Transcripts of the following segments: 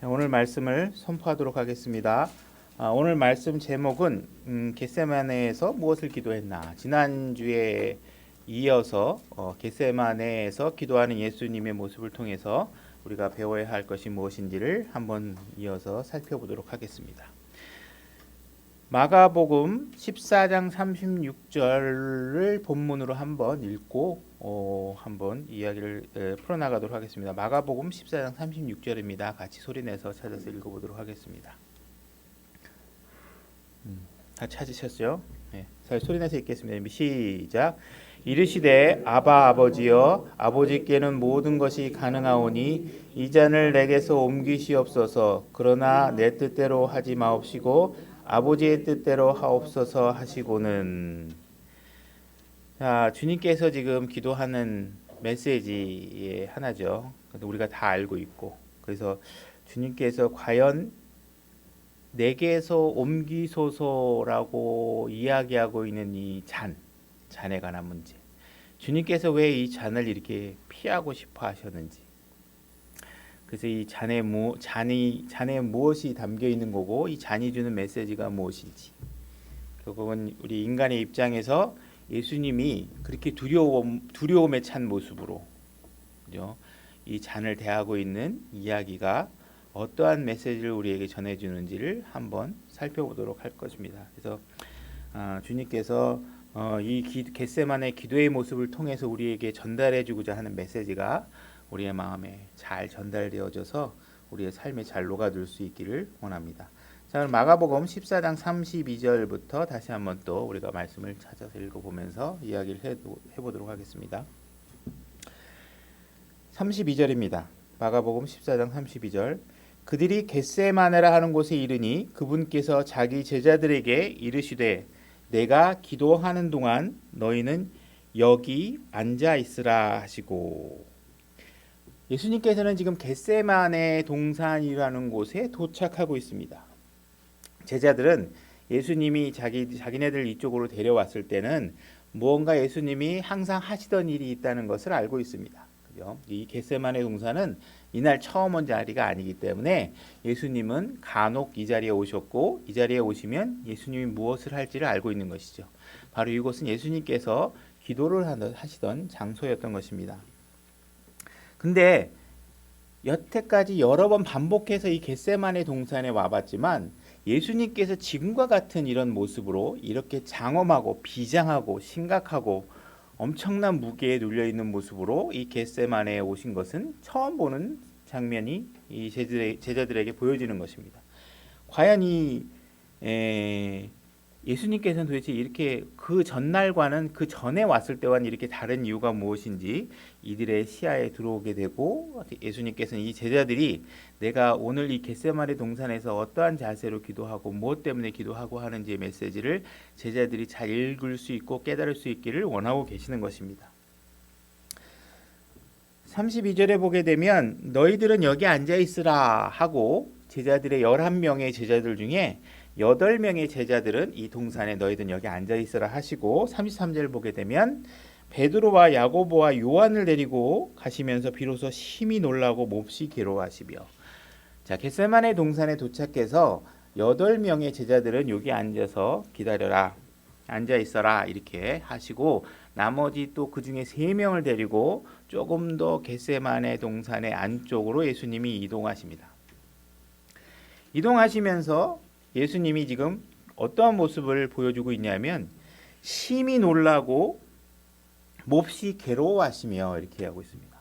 오늘 말씀을 선포하도록 하겠습니다. 오늘 말씀 제목은 겟세마네에서 무엇을 기도했나. 지난주에 이어서 겟세마네에서 기도하는 예수님의 모습을 통해서 우리가 배워야 할 것이 무엇인지를 한번 이어서 살펴보도록 하겠습니다. 마가복음 14장 36절을 본문으로 한번 읽고 한번 이야기를 풀어나가도록 하겠습니다. 마가복음 14장 36절입니다. 같이 소리내서 찾아서 읽어보도록 하겠습니다. 다 찾으셨어요? 네, 소리내서 읽겠습니다. 시작. 이르시되 아바 아버지여 아버지께는 모든 것이 가능하오니 이 잔을 내게서 옮기시옵소서. 그러나 내 뜻대로 하지 마옵시고 아버지의 뜻대로 하옵소서 하시고는. 자, 주님께서 지금 기도하는 메시지의 하나죠. 우리가 다 알고 있고, 그래서 주님께서 과연 내게서 옮기소서라고 이야기하고 있는 이 잔에 관한 문제, 주님께서 왜 이 잔을 이렇게 피하고 싶어 하셨는지, 그래서 이 잔에 무엇이 담겨 있는 거고, 이 잔이 주는 메시지가 무엇인지, 결국은 우리 인간의 입장에서 예수님이 그렇게 두려움에 찬 모습으로, 그죠? 이 잔을 대하고 있는 이야기가 어떠한 메시지를 우리에게 전해주는지를 한번 살펴보도록 할 것입니다. 그래서 주님께서 이 겟세마네 기도의 모습을 통해서 우리에게 전달해주고자 하는 메시지가 우리의 마음에 잘 전달되어져서 우리의 삶에 잘 녹아들 수 있기를 원합니다. 자, 그럼 마가복음 14장 32절부터 다시 한번 또 우리가 말씀을 찾아서 읽어보면서 이야기를 해보도록 하겠습니다. 32절입니다. 마가복음 14장 32절. 그들이 겟세마네라 하는 곳에 이르니 그분께서 자기 제자들에게 이르시되 내가 기도하는 동안 너희는 여기 앉아 있으라 하시고. 예수님께서는 지금 겟세마네 동산이라는 곳에 도착하고 있습니다. 제자들은 예수님이 자기네들 이쪽으로 데려왔을 때는 무언가 예수님이 항상 하시던 일이 있다는 것을 알고 있습니다. 그죠? 이 겟세마네 동산은 이날 처음 온 자리가 아니기 때문에 예수님은 간혹 이 자리에 오셨고, 이 자리에 오시면 예수님이 무엇을 할지를 알고 있는 것이죠. 바로 이곳은 예수님께서 기도를 하시던 장소였던 것입니다. 근데 여태까지 여러 번 반복해서 이 겟세마네 동산에 와봤지만 예수님께서 지금과 같은 이런 모습으로 이렇게 장엄하고 비장하고 심각하고 엄청난 무게에 눌려있는 모습으로 이 겟세마네에 오신 것은 처음 보는 장면이 이 제자들에게 보여지는 것입니다. 과연 예수님께서는 도대체 이렇게 그 전날과는 그 전에 왔을 때와는 이렇게 다른 이유가 무엇인지 이들의 시야에 들어오게 되고, 예수님께서는 이 제자들이 내가 오늘 이 겟세마네 동산에서 어떠한 자세로 기도하고 무엇 때문에 기도하고 하는지의 메시지를 제자들이 잘 읽을 수 있고 깨달을 수 있기를 원하고 계시는 것입니다. 32절에 보게 되면 너희들은 여기 앉아 있으라 하고 제자들의 11명의 제자들 중에 8명의 제자들은 이 동산에 너희들은 여기 앉아 있으라 하시고, 33절 보게 되면 베드로와 야고보와 요한을 데리고 가시면서 비로소 심히 놀라고 몹시 괴로워하시며. 자, 겟세마네 동산에 도착해서 8명의 제자들은 여기 앉아서 기다려라, 앉아 있어라 이렇게 하시고, 나머지 또 그 중에 3명을 데리고 조금 더 겟세마네 동산의 안쪽으로 예수님이 이동하십니다. 이동하시면서 예수님이 지금 어떠한 모습을 보여주고 있냐면 심히 놀라고 몹시 괴로워하시며 이렇게 하고 있습니다.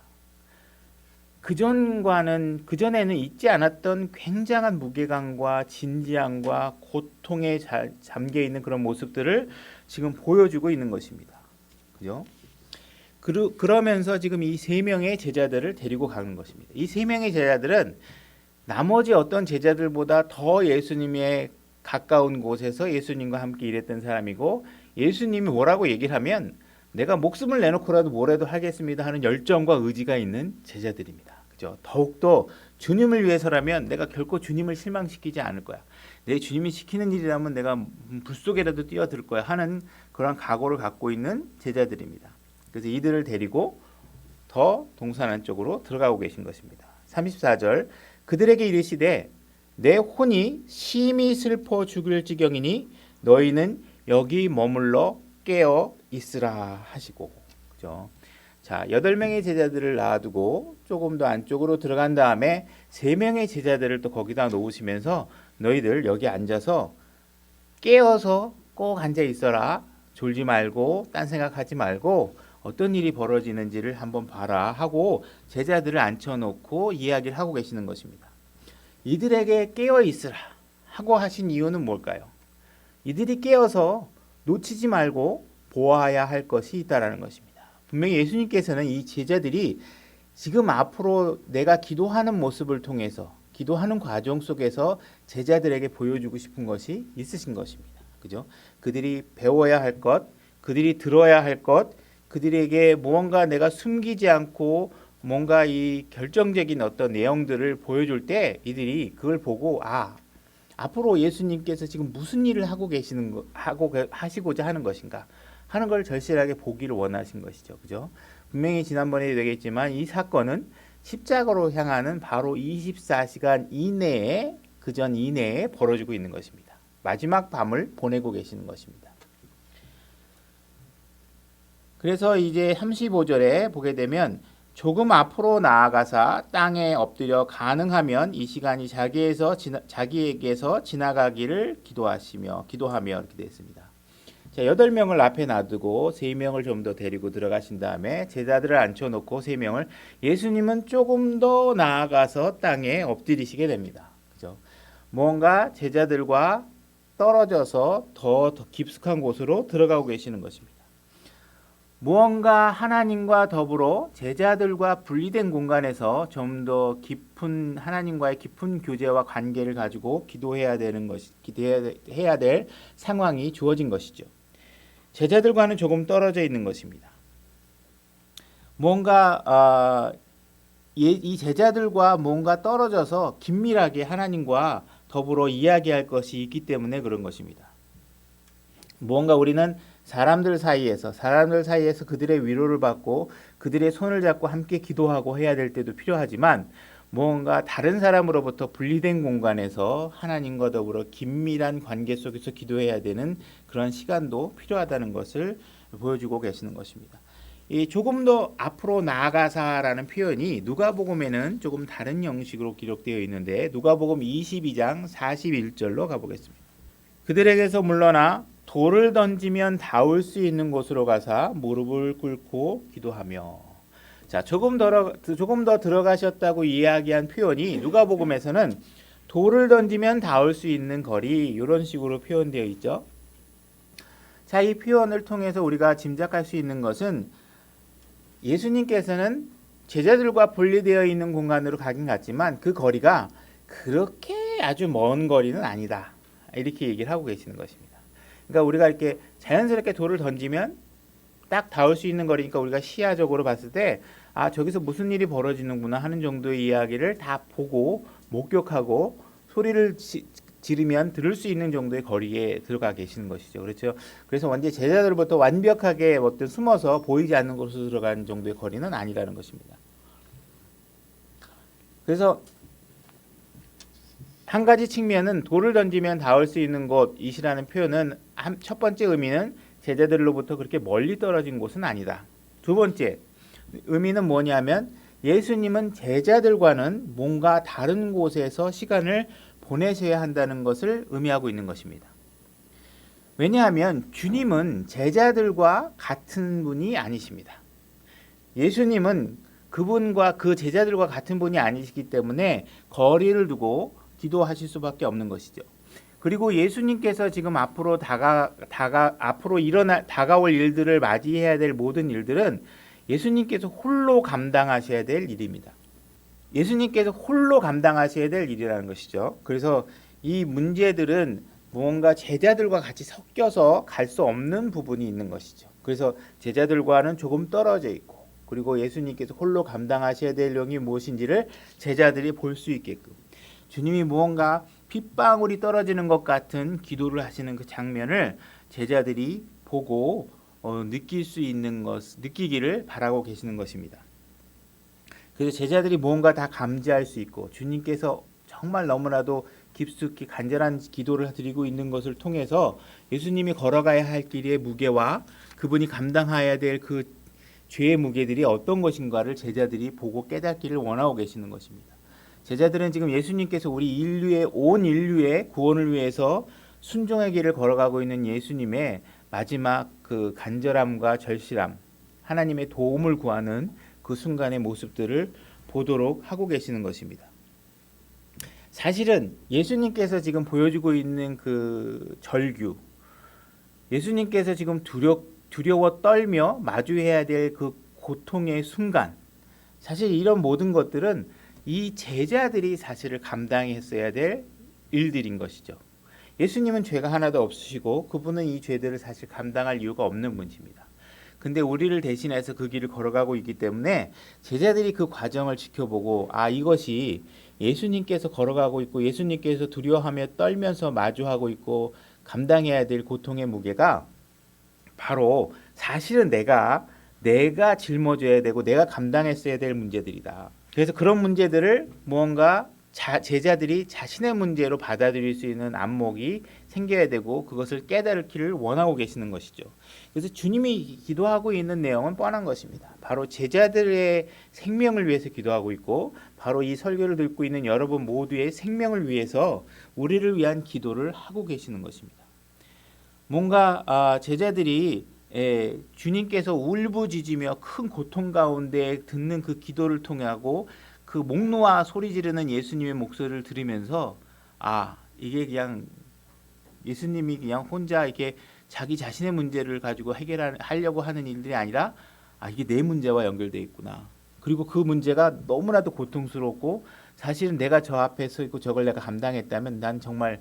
그전에는 있지 않았던 굉장한 무게감과 진지함과 고통에 잠겨 있는 그런 모습들을 지금 보여주고 있는 것입니다. 그죠? 그러면서 지금 이 3명의 제자들을 데리고 가는 것입니다. 이 3명의 제자들은 나머지 어떤 제자들보다 더 예수님의 가까운 곳에서 예수님과 함께 일했던 사람이고, 예수님이 뭐라고 얘기를 하면 내가 목숨을 내놓고라도 뭐라도 하겠습니다 하는 열정과 의지가 있는 제자들입니다. 그죠? 더욱더 주님을 위해서라면 내가 결코 주님을 실망시키지 않을 거야. 내 주님이 시키는 일이라면 내가 불 속에라도 뛰어들 거야 하는 그런 각오를 갖고 있는 제자들입니다. 그래서 이들을 데리고 더 동산 안쪽으로 들어가고 계신 것입니다. 34절. 그들에게 이르시되 내 혼이 심히 슬퍼 죽을 지경이니 너희는 여기 머물러 깨어 있으라 하시고. 그죠? 자, 8명의 제자들을 놔두고 조금 더 안쪽으로 들어간 다음에 3명의 제자들을 또 거기다 놓으시면서 너희들 여기 앉아서 깨어서 꼭 앉아 있어라. 졸지 말고 딴 생각하지 말고 어떤 일이 벌어지는지를 한번 봐라 하고 제자들을 앉혀놓고 이야기를 하고 계시는 것입니다. 이들에게 깨어 있으라 하고 하신 이유는 뭘까요? 이들이 깨어서 놓치지 말고 보아야 할 것이 있다라는 것입니다. 분명히 예수님께서는 이 제자들이 지금 앞으로 내가 기도하는 모습을 통해서 기도하는 과정 속에서 제자들에게 보여주고 싶은 것이 있으신 것입니다. 그죠? 그들이 배워야 할 것, 그들이 들어야 할 것, 그들에게 무언가 내가 숨기지 않고 뭔가 이 결정적인 어떤 내용들을 보여줄 때 이들이 그걸 보고 앞으로 예수님께서 지금 무슨 일을 하고 하시고자 하는 것인가 하는 걸 절실하게 보기를 원하신 것이죠. 그죠? 분명히 지난번에도 얘기했지만 이 사건은 십자가로 향하는 바로 24시간 이내에 그전 이내에 벌어지고 있는 것입니다. 마지막 밤을 보내고 계시는 것입니다. 그래서 이제 35절에 보게 되면 조금 앞으로 나아가사 땅에 엎드려 가능하면 이 시간이 자기에게서 지나가기를 기도하며 이렇게 되어 있습니다. 자, 8명을 앞에 놔두고 3명을 좀 더 데리고 들어가신 다음에 제자들을 앉혀놓고 3명을 예수님은 조금 더 나아가서 땅에 엎드리시게 됩니다. 그죠? 뭔가 제자들과 떨어져서 더 깊숙한 곳으로 들어가고 계시는 것입니다. 무언가 하나님과 더불어 제자들과 분리된 공간에서 좀 더 깊은 하나님과의 깊은 교제와 관계를 가지고 기도해야 될 상황이 주어진 것이죠. 제자들과는 조금 떨어져 있는 것입니다. 뭔가 이 제자들과 뭔가 떨어져서 긴밀하게 하나님과 더불어 이야기할 것이 있기 때문에 그런 것입니다. 무언가 우리는 사람들 사이에서 그들의 위로를 받고 그들의 손을 잡고 함께 기도하고 해야 될 때도 필요하지만 무언가 다른 사람으로부터 분리된 공간에서 하나님과 더불어 긴밀한 관계 속에서 기도해야 되는 그런 시간도 필요하다는 것을 보여주고 계시는 것입니다. 이 조금 더 앞으로 나아가사라는 표현이 누가복음에는 조금 다른 형식으로 기록되어 있는데 누가복음 22장 41절로 가보겠습니다. 그들에게서 물러나 돌을 던지면 닿을 수 있는 곳으로 가사 무릎을 꿇고 기도하며. 자, 조금 더 들어가셨다고 이야기한 표현이 누가복음에서는 돌을 던지면 닿을 수 있는 거리 이런 식으로 표현되어 있죠. 자, 이 표현을 통해서 우리가 짐작할 수 있는 것은 예수님께서는 제자들과 분리되어 있는 공간으로 가긴 갔지만 그 거리가 그렇게 아주 먼 거리는 아니다. 이렇게 얘기를 하고 계시는 것입니다. 그러니까 우리가 이렇게 자연스럽게 돌을 던지면 딱 닿을 수 있는 거리니까 우리가 시야적으로 봤을 때 저기서 무슨 일이 벌어지는구나 하는 정도의 이야기를 다 보고 목격하고 소리를 지르면 들을 수 있는 정도의 거리에 들어가 계시는 것이죠. 그렇죠. 그래서 완전 제자들부터 완벽하게 어떤 숨어서 보이지 않는 곳으로 들어가는 정도의 거리는 아니라는 것입니다. 그래서 한 가지 측면은 돌을 던지면 닿을 수 있는 곳이라는 표현은 첫 번째 의미는 제자들로부터 그렇게 멀리 떨어진 곳은 아니다. 두 번째 의미는 뭐냐면 예수님은 제자들과는 뭔가 다른 곳에서 시간을 보내셔야 한다는 것을 의미하고 있는 것입니다. 왜냐하면 주님은 제자들과 같은 분이 아니십니다. 예수님은 그분과 그 제자들과 같은 분이 아니시기 때문에 거리를 두고 기도하실 수밖에 없는 것이죠. 그리고 예수님께서 지금 앞으로 다가올 일들을 맞이해야 될 모든 일들은 예수님께서 홀로 감당하셔야 될 일입니다. 예수님께서 홀로 감당하셔야 될 일이라는 것이죠. 그래서 이 문제들은 무언가 제자들과 같이 섞여서 갈 수 없는 부분이 있는 것이죠. 그래서 제자들과는 조금 떨어져 있고 그리고 예수님께서 홀로 감당하셔야 될 내용이 무엇인지를 제자들이 볼 수 있게끔 주님이 무언가 핏방울이 떨어지는 것 같은 기도를 하시는 그 장면을 제자들이 보고 느끼기를 바라고 계시는 것입니다. 그래서 제자들이 무언가 다 감지할 수 있고 주님께서 정말 너무나도 깊숙이 간절한 기도를 드리고 있는 것을 통해서 예수님이 걸어가야 할 길의 무게와 그분이 감당해야 될 그 죄의 무게들이 어떤 것인가를 제자들이 보고 깨닫기를 원하고 계시는 것입니다. 제자들은 지금 예수님께서 우리 온 인류의 구원을 위해서 순종의 길을 걸어가고 있는 예수님의 마지막 그 간절함과 절실함, 하나님의 도움을 구하는 그 순간의 모습들을 보도록 하고 계시는 것입니다. 사실은 예수님께서 지금 보여주고 있는 그 절규, 예수님께서 지금 두려워 떨며 마주해야 될 그 고통의 순간, 사실 이런 모든 것들은 이 제자들이 사실을 감당했어야 될 일들인 것이죠. 예수님은 죄가 하나도 없으시고 그분은 이 죄들을 사실 감당할 이유가 없는 분이십니다. 근데 우리를 대신해서 그 길을 걸어가고 있기 때문에 제자들이 그 과정을 지켜보고 이것이 예수님께서 걸어가고 있고 예수님께서 두려워하며 떨면서 마주하고 있고 감당해야 될 고통의 무게가 바로 사실은 내가 짊어져야 되고 내가 감당했어야 될 문제들이다. 그래서 그런 문제들을 무언가 제자들이 자신의 문제로 받아들일 수 있는 안목이 생겨야 되고 그것을 깨달기를 원하고 계시는 것이죠. 그래서 주님이 기도하고 있는 내용은 뻔한 것입니다. 바로 제자들의 생명을 위해서 기도하고 있고 바로 이 설교를 듣고 있는 여러분 모두의 생명을 위해서 우리를 위한 기도를 하고 계시는 것입니다. 뭔가 제자들이 주님께서 울부짖으며 큰 고통 가운데 듣는 그 기도를 통하고 그 목 놓아 소리 지르는 예수님의 목소리를 들으면서 이게 그냥 예수님이 그냥 혼자 이렇게 자기 자신의 문제를 가지고 해결하려고 하는 일들이 아니라 이게 내 문제와 연결되어 있구나. 그리고 그 문제가 너무나도 고통스럽고 사실은 내가 저 앞에 서 있고 저걸 내가 감당했다면 난 정말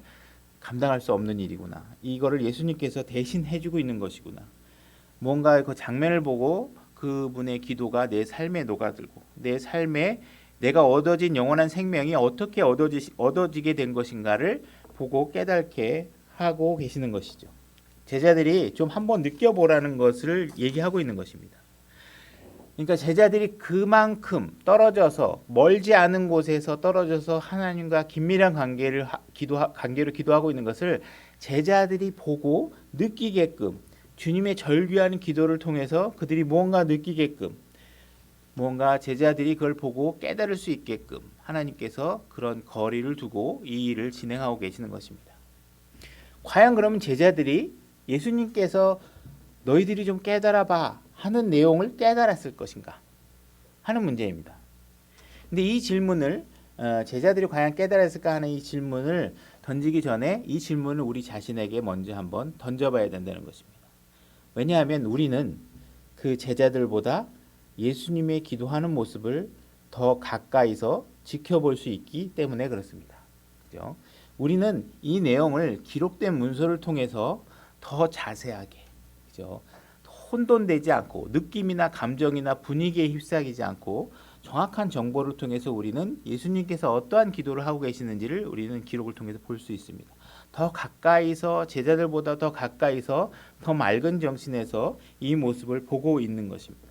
감당할 수 없는 일이구나. 이거를 예수님께서 대신 해주고 있는 것이구나. 뭔가 그 장면을 보고 그분의 기도가 내 삶에 녹아들고 내 삶에 내가 얻어진 영원한 생명이 어떻게 얻어지게 된 것인가를 보고 깨닫게 하고 계시는 것이죠. 제자들이 좀 한번 느껴보라는 것을 얘기하고 있는 것입니다. 그러니까 제자들이 그만큼 떨어져서 멀지 않은 곳에서 떨어져서 하나님과 긴밀한 관계로 기도하고 있는 것을 제자들이 보고 느끼게끔 주님의 절규하는 기도를 통해서 그들이 무언가 느끼게끔 무언가 제자들이 그걸 보고 깨달을 수 있게끔 하나님께서 그런 거리를 두고 이 일을 진행하고 계시는 것입니다. 과연 그러면 제자들이 예수님께서 너희들이 좀 깨달아 봐 하는 내용을 깨달았을 것인가 하는 문제입니다. 근데 이 질문을 제자들이 과연 깨달았을까 하는 이 질문을 던지기 전에 이 질문을 우리 자신에게 먼저 한번 던져봐야 된다는 것입니다. 왜냐하면 우리는 그 제자들보다 예수님의 기도하는 모습을 더 가까이서 지켜볼 수 있기 때문에 그렇습니다. 그죠? 우리는 이 내용을 기록된 문서를 통해서 더 자세하게, 그죠? 혼돈되지 않고 느낌이나 감정이나 분위기에 휩싸이지 않고 정확한 정보를 통해서 우리는 예수님께서 어떠한 기도를 하고 계시는지를 우리는 기록을 통해서 볼 수 있습니다. 더 가까이서 제자들보다 더 가까이서 더 맑은 정신에서 이 모습을 보고 있는 것입니다.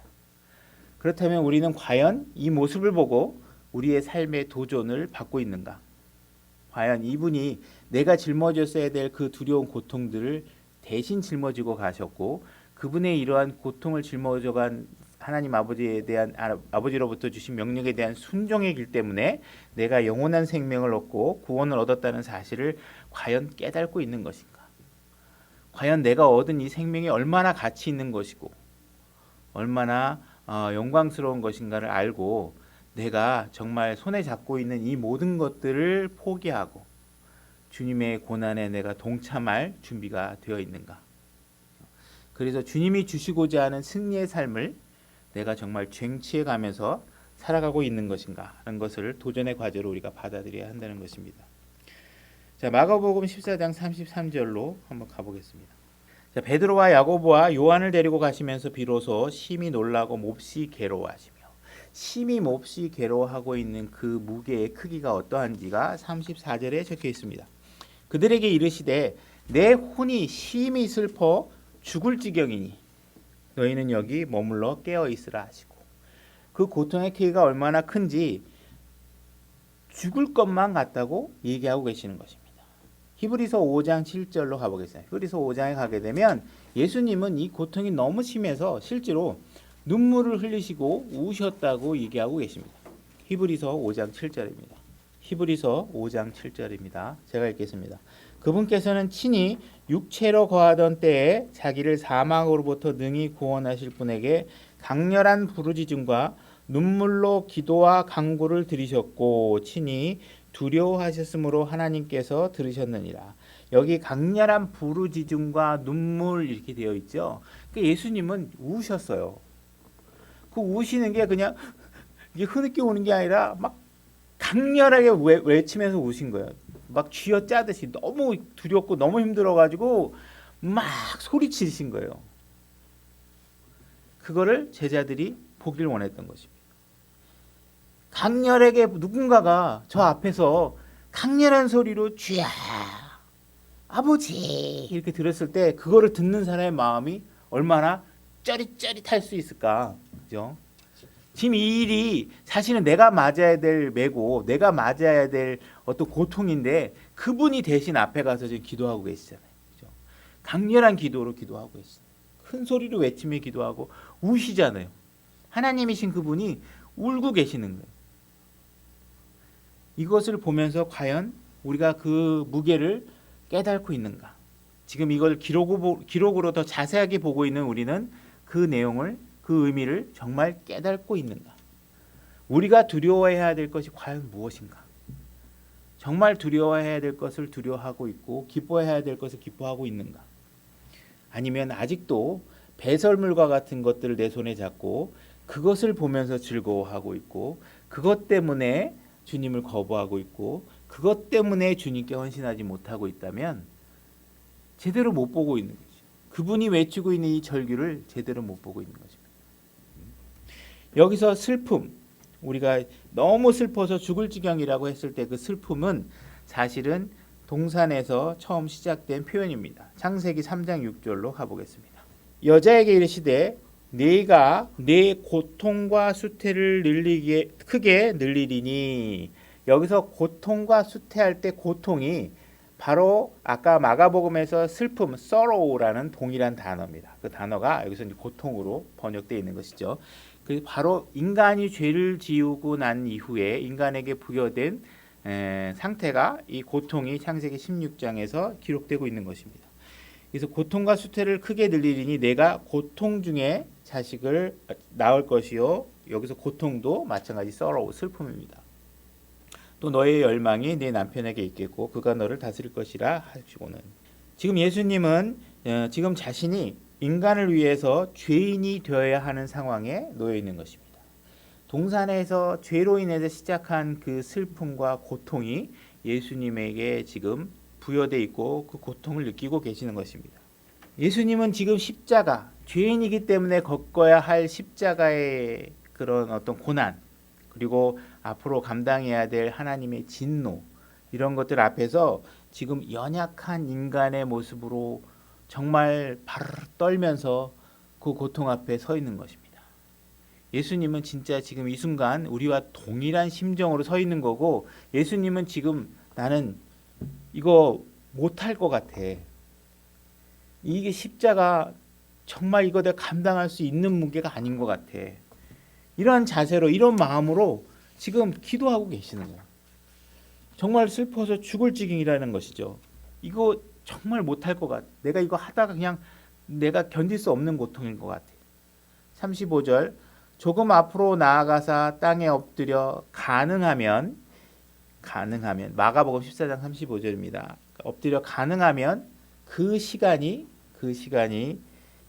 그렇다면 우리는 과연 이 모습을 보고 우리의 삶의 도전을 받고 있는가? 과연 이분이 내가 짊어졌어야 될 그 두려운 고통들을 대신 짊어지고 가셨고 그분의 이러한 고통을 짊어져간 하나님 아버지에 대한 아버지로부터 주신 명령에 대한 순종의 길 때문에 내가 영원한 생명을 얻고 구원을 얻었다는 사실을 과연 깨닫고 있는 것인가? 과연 내가 얻은 이 생명이 얼마나 가치 있는 것이고 얼마나 영광스러운 것인가를 알고 내가 정말 손에 잡고 있는 이 모든 것들을 포기하고 주님의 고난에 내가 동참할 준비가 되어 있는가? 그래서 주님이 주시고자 하는 승리의 삶을 내가 정말 쟁취해 가면서 살아가고 있는 것인가 하는 것을 도전의 과제로 우리가 받아들여야 한다는 것입니다. 자, 마가복음 14장 33절로 한번 가보겠습니다. 자, 베드로와 야고보와 요한을 데리고 가시면서 비로소 심히 놀라고 몹시 괴로워하시며 심히 몹시 괴로워하고 있는 그 무게의 크기가 어떠한지가 34절에 적혀 있습니다. 그들에게 이르시되 내 혼이 심히 슬퍼 죽을 지경이니 너희는 여기 머물러 깨어 있으라 하시고 그 고통의 크기가 얼마나 큰지 죽을 것만 같다고 얘기하고 계시는 것입니다. 히브리서 5장 7절로 가보겠습니다. 히브리서 5장에 가게 되면 예수님은 이 고통이 너무 심해서 실제로 눈물을 흘리시고 우셨다고 얘기하고 계십니다. 히브리서 5장 7절입니다. 히브리서 5장 7절입니다. 제가 읽겠습니다. 그분께서는 친히 육체로 거하던 때에 자기를 사망으로부터 능히 구원하실 분에게 강렬한 부르짖음과 눈물로 기도와 간구를 드리셨고 친히 두려워하셨으므로 하나님께서 들으셨느니라. 여기 강렬한 부르짖음과 눈물 이렇게 되어 있죠. 예수님은 우셨어요. 그 우시는 게 그냥 이게 흐느껴 오는 게 아니라 막 강렬하게 외치면서 우신 거예요. 막 쥐어짜듯이 너무 두렵고 너무 힘들어가지고 막 소리치신 거예요. 그거를 제자들이 보길 원했던 것입니다. 강렬하게 누군가가 저 앞에서 강렬한 소리로 주야 아버지 이렇게 들었을 때 그거를 듣는 사람의 마음이 얼마나 짜릿짜릿할 수 있을까. 그죠? 지금 이 일이 사실은 내가 맞아야 될 매고 내가 맞아야 될 어떤 고통인데 그분이 대신 앞에 가서 지금 기도하고 계시잖아요. 그죠? 강렬한 기도로 기도하고 계시잖아요. 큰 소리로 외치며 기도하고 우시잖아요. 하나님이신 그분이 울고 계시는 거예요. 이것을 보면서 과연 우리가 그 무게를 깨닫고 있는가? 지금 이걸 기록으로 더 자세하게 보고 있는 우리는 그 내용을 그 의미를 정말 깨닫고 있는가? 우리가 두려워해야 될 것이 과연 무엇인가? 정말 두려워해야 될 것을 두려워하고 있고 기뻐해야 될 것을 기뻐하고 있는가? 아니면 아직도 배설물과 같은 것들을 내 손에 잡고 그것을 보면서 즐거워하고 있고 그것 때문에 주님을 거부하고 있고 그것 때문에 주님께 헌신하지 못하고 있다면 제대로 못 보고 있는 거죠. 그분이 외치고 있는 이 절규를 제대로 못 보고 있는 거죠. 여기서 슬픔, 우리가 너무 슬퍼서 죽을 지경이라고 했을 때 그 슬픔은 사실은 동산에서 처음 시작된 표현입니다. 창세기 3장 6절로 가보겠습니다. 여자에게 이르시되 네가 내 고통과 수태를 크게 늘리리니. 여기서 고통과 수태할 때 고통이 바로 아까 마가복음에서 슬픔, sorrow라는 동일한 단어입니다. 그 단어가 여기서 이제 고통으로 번역되어 있는 것이죠. 그 바로 인간이 죄를 지우고 난 이후에 인간에게 부여된 상태가 이 고통이 창세기 16장에서 기록되고 있는 것입니다. 그래서 고통과 수태를 크게 늘리리니 내가 고통 중에 자식을 낳을 것이요. 여기서 고통도 마찬가지 sorrow, 슬픔입니다. 또 너의 열망이 네 남편에게 있겠고 그가 너를 다스릴 것이라 하시고는. 지금 예수님은 지금 자신이 인간을 위해서 죄인이 되어야 하는 상황에 놓여 있는 것입니다. 동산에서 죄로 인해서 시작한 그 슬픔과 고통이 예수님에게 지금 부여되어 있고 그 고통을 느끼고 계시는 것입니다. 예수님은 지금 십자가, 죄인이기 때문에 겪어야 할 십자가의 그런 어떤 고난, 그리고 앞으로 감당해야 될 하나님의 진노, 이런 것들 앞에서 지금 연약한 인간의 모습으로 정말 바르르 떨면서 그 고통 앞에 서 있는 것입니다. 예수님은 진짜 지금 이 순간 우리와 동일한 심정으로 서 있는 거고, 예수님은 지금 나는 이거 못할 것 같아. 이게 십자가 정말 이거 내가 감당할 수 있는 무게가 아닌 것 같아. 이런 자세로, 이런 마음으로 지금 기도하고 계시는 거예요. 정말 슬퍼서 죽을 지경이라는 것이죠. 이거 정말 못할 것 같아. 내가 이거 하다가 그냥 내가 견딜 수 없는 고통인 것 같아. 35절 조금 앞으로 나아가사 땅에 엎드려 가능하면 마가복음 14장 35절입니다. 엎드려 가능하면 그 시간이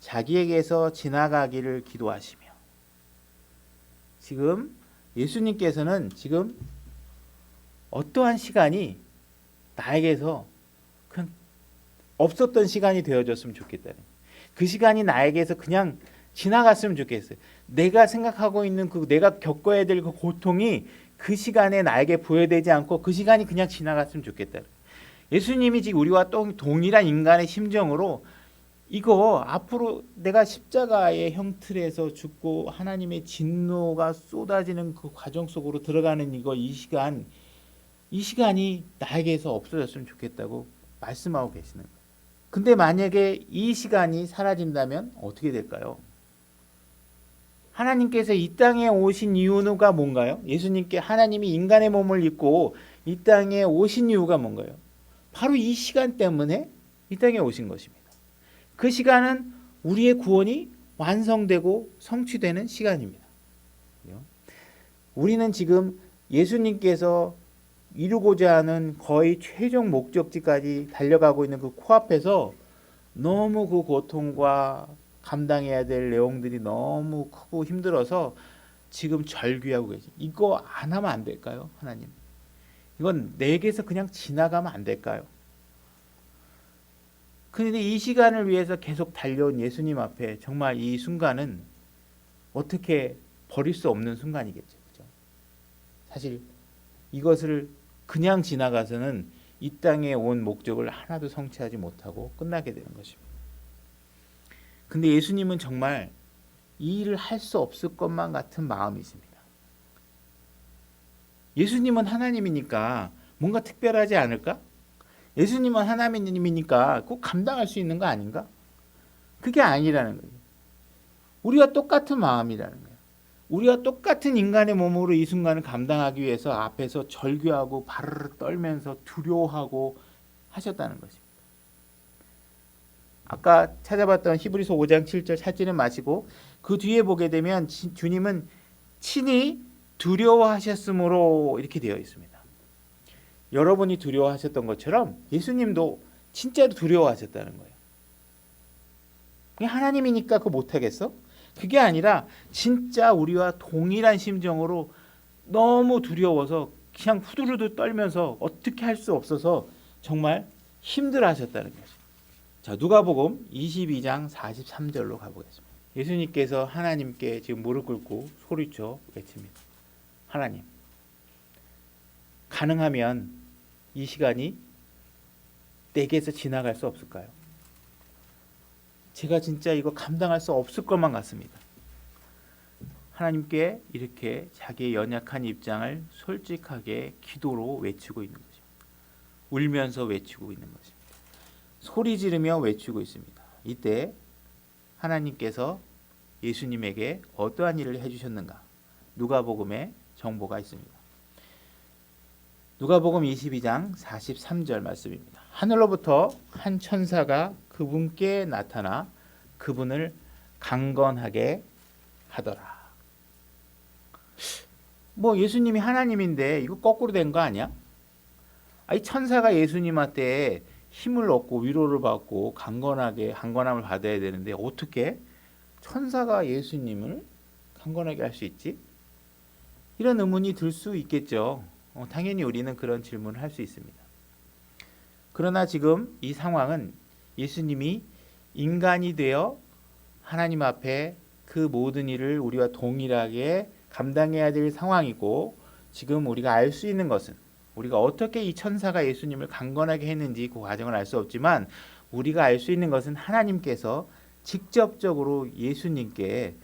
자기에게서 지나가기를 기도하시며. 지금 예수님께서는 지금 어떠한 시간이 나에게서 그냥 없었던 시간이 되어졌으면 좋겠다는, 그 시간이 나에게서 그냥 지나갔으면 좋겠어요. 내가 생각하고 있는 그 내가 겪어야 될 그 고통이 그 시간에 나에게 부여되지 않고 그 시간이 그냥 지나갔으면 좋겠다. 예수님이 지금 우리와 동일한 인간의 심정으로 이거 앞으로 내가 십자가의 형틀에서 죽고 하나님의 진노가 쏟아지는 그 과정 속으로 들어가는 이 시간이 나에게서 없어졌으면 좋겠다고 말씀하고 계시는 거예요. 근데 만약에 이 시간이 사라진다면 어떻게 될까요? 하나님께서 이 땅에 오신 이유가 뭔가요? 예수님께 하나님이 인간의 몸을 입고 이 땅에 오신 이유가 뭔가요? 바로 이 시간 때문에 이 땅에 오신 것입니다. 그 시간은 우리의 구원이 완성되고 성취되는 시간입니다. 우리는 지금 예수님께서 이루고자 하는 거의 최종 목적지까지 달려가고 있는 그 코앞에서 너무 그 고통과 감당해야 될 내용들이 너무 크고 힘들어서 지금 절규하고 계시. 이거 안 하면 안 될까요, 하나님? 이건 내게서 그냥 지나가면 안 될까요? 그런데 이 시간을 위해서 계속 달려온 예수님 앞에 정말 이 순간은 어떻게 버릴 수 없는 순간이겠죠. 그죠? 사실 이것을 그냥 지나가서는 이 땅에 온 목적을 하나도 성취하지 못하고 끝나게 되는 것입니다. 근데 예수님은 정말 이 일을 할 수 없을 것만 같은 마음이십니다. 예수님은 하나님이니까 뭔가 특별하지 않을까? 예수님은 하나님이니까 꼭 감당할 수 있는 거 아닌가? 그게 아니라는 거예요. 우리와 똑같은 마음이라는 거예요. 우리와 똑같은 인간의 몸으로 이 순간을 감당하기 위해서 앞에서 절규하고 바르르 떨면서 두려워하고 하셨다는 것입니다. 아까 찾아봤던 히브리서 5장 7절 찾지는 마시고 그 뒤에 보게 되면 주님은 친히 두려워하셨으므로 이렇게 되어 있습니다. 여러분이 두려워하셨던 것처럼 예수님도 진짜로 두려워하셨다는 거예요. 하나님이니까 그거 못하겠어? 그게 아니라 진짜 우리와 동일한 심정으로 너무 두려워서 그냥 후두루두 떨면서 어떻게 할 수 없어서 정말 힘들어하셨다는 거죠. 자, 누가복음 22장 43절로 가보겠습니다. 예수님께서 하나님께 지금 무릎 꿇고 소리쳐 외칩니다. 하나님, 가능하면 이 시간이 내게서 지나갈 수 없을까요? 제가 진짜 이거 감당할 수 없을 것만 같습니다. 하나님께 이렇게 자기의 연약한 입장을 솔직하게 기도로 외치고 있는 것입니다. 울면서 외치고 있는 것입니다. 소리 지르며 외치고 있습니다. 이때 하나님께서 예수님에게 어떠한 일을 해주셨는가? 누가복음에 정보가 있습니다. 누가복음 22장 43절 말씀입니다. 하늘로부터 한 천사가 그분께 나타나 그분을 강건하게 하더라. 뭐 예수님이 하나님인데 이거 거꾸로 된 거 아니야? 이 천사가 예수님한테 힘을 얻고 위로를 받고 강건함을 받아야 되는데 어떻게 천사가 예수님을 강건하게 할 수 있지? 이런 의문이 들 수 있겠죠. 당연히 우리는 그런 질문을 할 수 있습니다. 그러나 지금 이 상황은 예수님이 인간이 되어 하나님 앞에 그 모든 일을 우리와 동일하게 감당해야 될 상황이고, 지금 우리가 알 수 있는 것은 우리가 어떻게 이 천사가 예수님을 강건하게 했는지 그 과정을 알 수 없지만 우리가 알 수 있는 것은 하나님께서 직접적으로 예수님께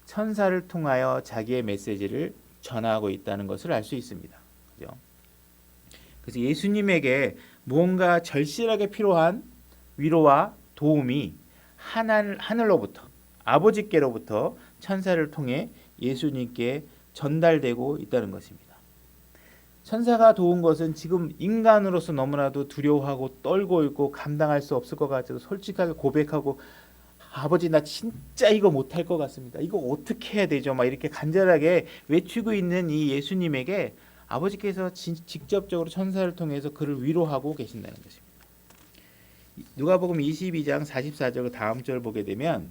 천사를 통하여 자기의 메시지를 전하고 있다는 것을 알 수 있습니다. 그죠? 그래서 예수님에게 무언가 절실하게 필요한 위로와 도움이 하늘로부터 아버지께로부터 천사를 통해 예수님께 전달되고 있다는 것입니다. 천사가 도운 것은 지금 인간으로서 너무나도 두려워하고 떨고 있고 감당할 수 없을 것 같아서 솔직하게 고백하고, 아버지 나 진짜 이거 못할 것 같습니다. 이거 어떻게 해야 되죠? 막 이렇게 간절하게 외치고 있는 이 예수님에게 아버지께서 직접적으로 천사를 통해서 그를 위로하고 계신다는 것입니다. 누가복음 22장 44절 다음 절 보게 되면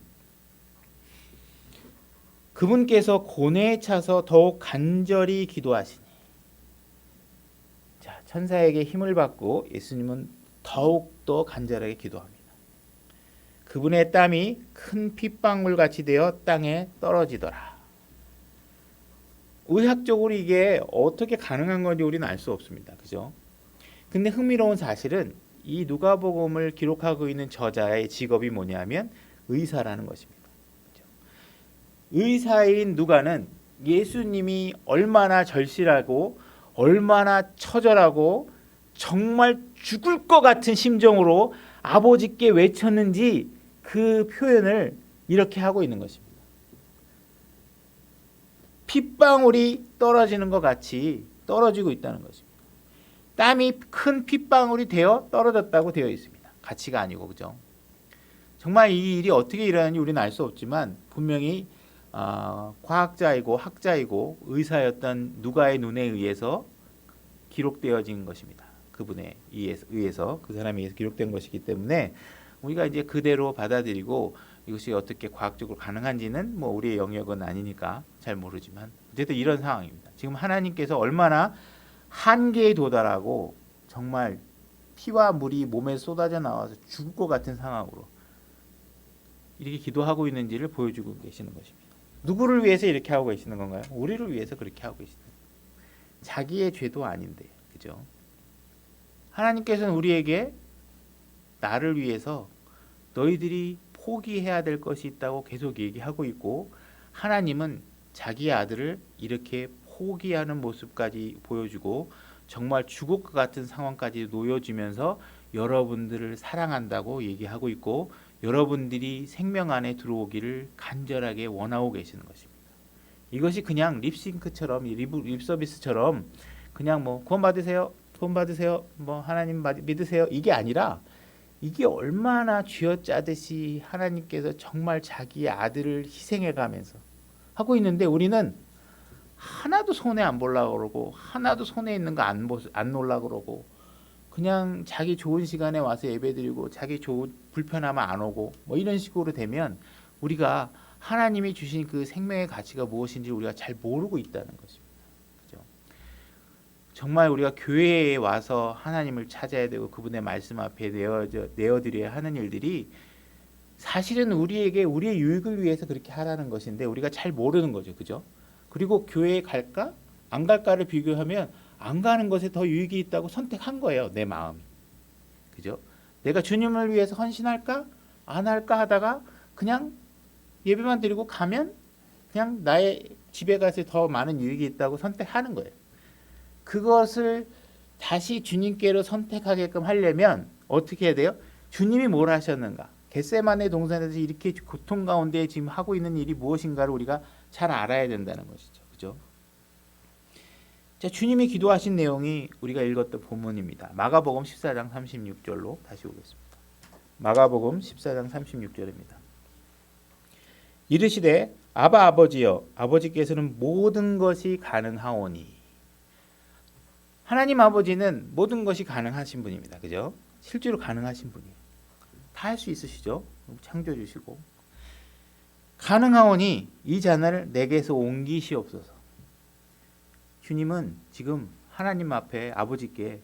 그분께서 고뇌에 차서 더욱 간절히 기도하시니, 자, 천사에게 힘을 받고 예수님은 더욱 더 간절하게 기도합니다. 그분의 땀이 큰 핏방울 같이 되어 땅에 떨어지더라. 의학적으로 이게 어떻게 가능한 건지 우리는 알 수 없습니다. 그죠? 근데 흥미로운 사실은 이 누가복음을 기록하고 있는 저자의 직업이 뭐냐면 의사라는 것입니다. 의사인 누가는 예수님이 얼마나 절실하고 얼마나 처절하고 정말 죽을 것 같은 심정으로 아버지께 외쳤는지 그 표현을 이렇게 하고 있는 것입니다. 핏방울이 떨어지는 것 같이 떨어지고 있다는 것입니다. 땀이 큰 핏방울이 되어 떨어졌다고 되어 있습니다. 가치가 아니고, 그죠? 정말 이 일이 어떻게 일어나는지 우리는 알 수 없지만 분명히 과학자이고 학자이고 의사였던 누가의 눈에 의해서 기록되어진 것입니다. 그분에 의해서 그 사람에 의해서 기록된 것이기 때문에 우리가 이제 그대로 받아들이고 이것이 어떻게 과학적으로 가능한지는 뭐 우리의 영역은 아니니까 잘 모르지만 어쨌든 이런 상황입니다. 지금 하나님께서 얼마나 한계에 도달하고 정말 피와 물이 몸에 쏟아져 나와서 죽을 것 같은 상황으로 이렇게 기도하고 있는지를 보여주고 계시는 것입니다. 누구를 위해서 이렇게 하고 계시는 건가요? 우리를 위해서 그렇게 하고 계시는 거예요. 자기의 죄도 아닌데, 그죠? 하나님께서는 우리에게 나를 위해서 너희들이 포기해야 될 것이 있다고 계속 얘기하고 있고, 하나님은 자기 아들을 이렇게 포기하는 모습까지 보여주고 정말 죽을 것 같은 상황까지 놓여주면서 여러분들을 사랑한다고 얘기하고 있고 여러분들이 생명 안에 들어오기를 간절하게 원하고 계시는 것입니다. 이것이 그냥 립싱크처럼 립서비스처럼 그냥 뭐 구원 받으세요, 돈 받으세요, 뭐 하나님 믿으세요 이게 아니라 이게 얼마나 쥐어짜듯이 하나님께서 정말 자기의 아들을 희생해가면서 하고 있는데 우리는 하나도 손해 안 보려고 그러고 하나도 손해 있는 거 안 놓으려고 그러고 그냥 자기 좋은 시간에 와서 예배드리고 자기 불편하면 안 오고 뭐 이런 식으로 되면 우리가 하나님이 주신 그 생명의 가치가 무엇인지 우리가 잘 모르고 있다는 것입니다. 그죠? 정말 우리가 교회에 와서 하나님을 찾아야 되고 그분의 말씀 앞에 내어드려야 하는 일들이 사실은 우리에게 우리의 유익을 위해서 그렇게 하라는 것인데 우리가 잘 모르는 거죠. 그죠? 그리고 교회에 갈까? 안 갈까를 비교하면 안 가는 것에 더 유익이 있다고 선택한 거예요. 내 마음이. 그죠? 내가 주님을 위해서 헌신할까? 안 할까 하다가 그냥 예배만 드리고 가면 그냥 나의 집에 가서 더 많은 유익이 있다고 선택하는 거예요. 그것을 다시 주님께로 선택하게끔 하려면 어떻게 해야 돼요? 주님이 뭘 하셨는가? 겟세마네 동산에서 이렇게 고통 가운데 지금 하고 있는 일이 무엇인가를 우리가 잘 알아야 된다는 것이죠. 그죠? 자, 주님이 기도하신 내용이 우리가 읽었던 본문입니다. 마가복음 14장 36절로 다시 오겠습니다. 마가복음 14장 36절입니다. 이르시되 아바 아버지여 아버지께서는 모든 것이 가능하오니. 하나님 아버지는 모든 것이 가능하신 분입니다. 그죠? 실제로 가능하신 분이에요. 다 할 수 있으시죠? 창조해 주시고. 가능하오니 이 잔을 내게서 옮기시옵소서. 주님은 지금 하나님 앞에 아버지께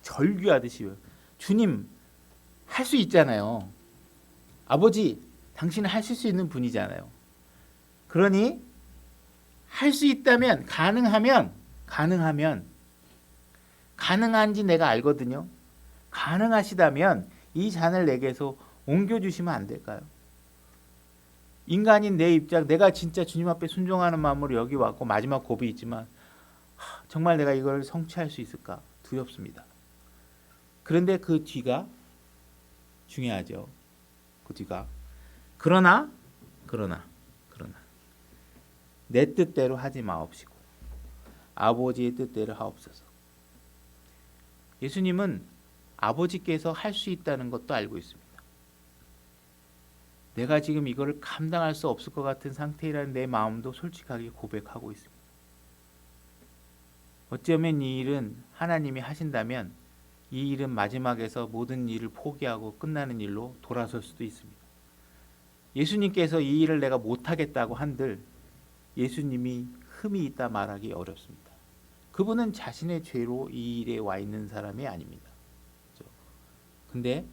절규하듯이 주님 할 수 있잖아요. 아버지 당신은 하실 수 있는 분이잖아요. 그러니 할 수 있다면 가능한지 내가 알거든요. 가능하시다면 이 잔을 내게서 옮겨주시면 안 될까요? 인간인 내 입장 내가 진짜 주님 앞에 순종하는 마음으로 여기 왔고 마지막 고비 있지만 정말 내가 이걸 성취할 수 있을까 두렵습니다. 그런데 그 뒤가 중요하죠. 그 뒤가 그러나 내 뜻대로 하지 마옵시고 아버지의 뜻대로 하옵소서. 예수님은 아버지께서 할 수 있다는 것도 알고 있습니다. 내가 지금 이거를 감당할 수 없을 것 같은 상태라는 내 마음도 솔직하게 고백하고 있습니다. 어쩌면 이 일은 하나님이 하신다면 이 일은 마지막에서 모든 일을 포기하고 끝나는 일로 돌아설 수도 있습니다. 예수님께서 이 일을 내가 못하겠다고 한들 예수님이 흠이 있다 말하기 어렵습니다. 그분은 자신의 죄로 이 일에 와 있는 사람이 아닙니다. 그렇죠? 근데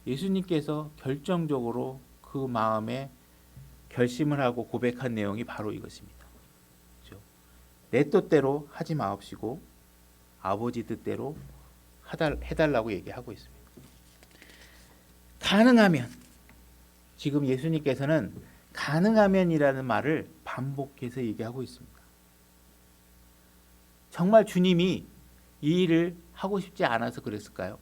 예수님께서 결정적으로 그 마음에 결심을 하고 고백한 내용이 바로 이것입니다. 그렇죠? 내 뜻대로 하지 마옵시고 아버지 뜻대로 해달라고 얘기하고 있습니다. 가능하면, 지금 예수님께서는 가능하면이라는 말을 반복해서 얘기하고 있습니다. 정말 주님이 이 일을 하고 싶지 않아서 그랬을까요?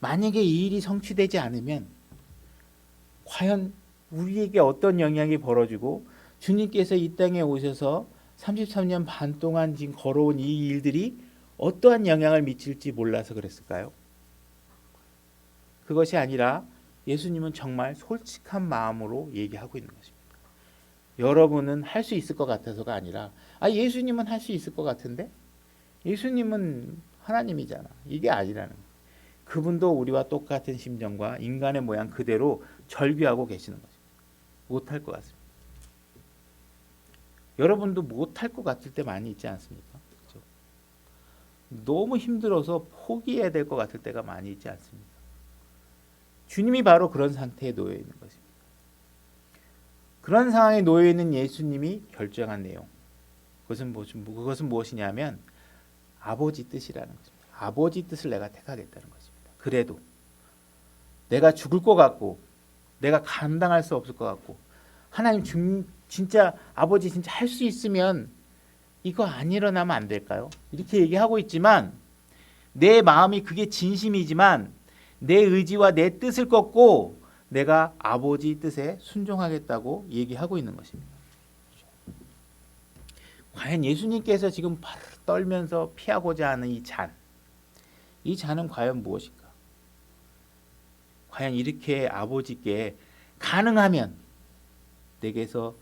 만약에 이 일이 성취되지 않으면 과연 우리에게 어떤 영향이 벌어지고 주님께서 이 땅에 오셔서 33년 반 동안 지금 걸어온 이 일들이 어떠한 영향을 미칠지 몰라서 그랬을까요? 그것이 아니라 예수님은 정말 솔직한 마음으로 얘기하고 있는 것입니다. 여러분은 할 수 있을 것 같아서가 아니라 예수님은 할 수 있을 것 같은데 예수님은 하나님이잖아. 이게 아니라는 거예요. 그분도 우리와 똑같은 심정과 인간의 모양 그대로 절규하고 계시는 거죠. 못할 것 같습니다. 여러분도 못할 것 같을 때 많이 있지 않습니까? 그렇죠? 너무 힘들어서 포기해야 될 것 같을 때가 많이 있지 않습니까? 주님이 바로 그런 상태에 놓여 있는 것입니다. 그런 상황에 놓여 있는 예수님이 결정한 내용, 그것은 무엇이냐면 아버지 뜻이라는 것입니다. 아버지 뜻을 내가 택하겠다는 것입니다. 그래도 내가 죽을 것 같고 내가 감당할 수 없을 것 같고 하나님 진짜 아버지 진짜 할 수 있으면 이거 안 일어나면 안 될까요? 이렇게 얘기하고 있지만 내 마음이 그게 진심이지만 내 의지와 내 뜻을 꺾고 내가 아버지 뜻에 순종하겠다고 얘기하고 있는 것입니다. 과연 예수님께서 지금 떨면서 피하고자 하는 이 잔은 과연 무엇일까? 과연 이렇게 아버지께 가능하면 내게서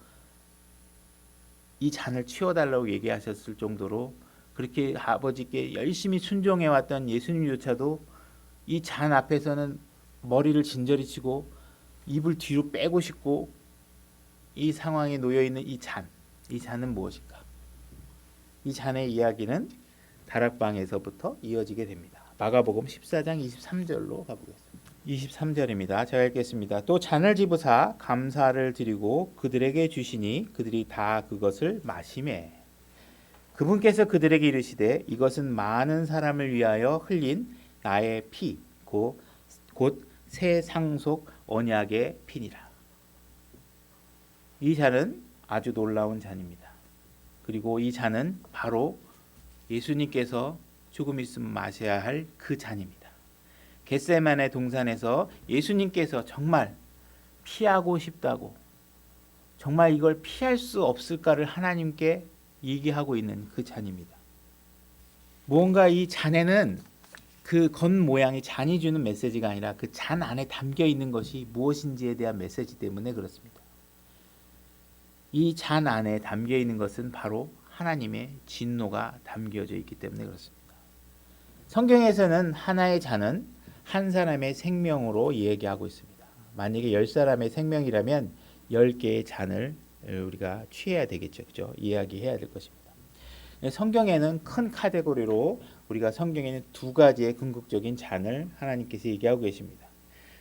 이 잔을 치워달라고 얘기하셨을 정도로 그렇게 아버지께 열심히 순종해왔던 예수님조차도 이 잔 앞에서는 머리를 진저리 치고 입을 뒤로 빼고 싶고 이 상황에 놓여있는 이 잔은 무엇일까? 이 잔의 이야기는 다락방에서부터 이어지게 됩니다. 마가복음 14장 23절로 가보겠습니다. 23절입니다. 제가 읽겠습니다. 또 잔을 집으사 감사를 드리고 그들에게 주시니 그들이 다 그것을 마시매 그분께서 그들에게 이르시되 이것은 많은 사람을 위하여 흘린 나의 피 곧 새 상속 언약의 피니라. 이 잔은 아주 놀라운 잔입니다. 그리고 이 잔은 바로 예수님께서 조금 있으면 마셔야 할 그 잔입니다. 겟세마네 동산에서 예수님께서 정말 피하고 싶다고 정말 이걸 피할 수 없을까를 하나님께 얘기하고 있는 그 잔입니다. 무언가 이 잔에는 그 건 모양이 잔이 주는 메시지가 아니라 그 잔 안에 담겨 있는 것이 무엇인지에 대한 메시지 때문에 그렇습니다. 이 잔 안에 담겨 있는 것은 바로 하나님의 진노가 담겨져 있기 때문에 그렇습니다. 성경에서는 하나의 잔은 한 사람의 생명으로 얘기하고 있습니다. 만약에 10사람의 생명이라면 10개의 잔을 우리가 취해야 되겠죠. 그죠? 이야기해야 될 것입니다. 성경에는 큰 카테고리로 우리가 성경에는 두 가지의 궁극적인 잔을 하나님께서 얘기하고 계십니다.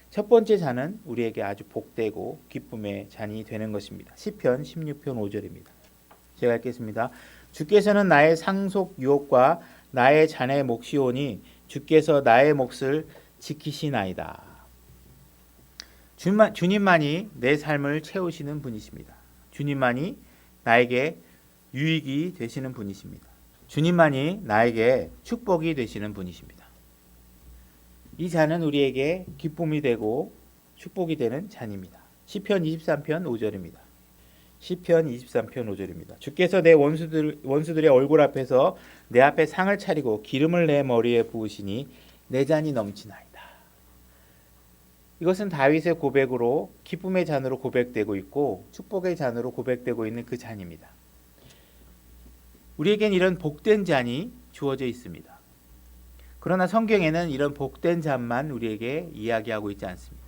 첫 번째 잔은 우리에게 아주 복되고 기쁨의 잔이 되는 것입니다. 시편 16편 5절입니다. 제가 읽겠습니다. 주께서는 나의 상속 유혹과 나의 잔의 몫이오니 주께서 나의 몫을 지키시나이다. 주님만이 내 삶을 채우시는 분이십니다. 주님만이 나에게 유익이 되시는 분이십니다. 주님만이 나에게 축복이 되시는 분이십니다. 이 잔은 우리에게 기쁨이 되고 축복이 되는 잔입니다. 시편 23편 5절입니다. 시편 23편 5절입니다. 주께서 내 원수들의 얼굴 앞에서 내 앞에 상을 차리고 기름을 내 머리에 부으시니 내 잔이 넘치나이다. 이것은 다윗의 고백으로 기쁨의 잔으로 고백되고 있고 축복의 잔으로 고백되고 있는 그 잔입니다. 우리에겐 이런 복된 잔이 주어져 있습니다. 그러나 성경에는 이런 복된 잔만 우리에게 이야기하고 있지 않습니다.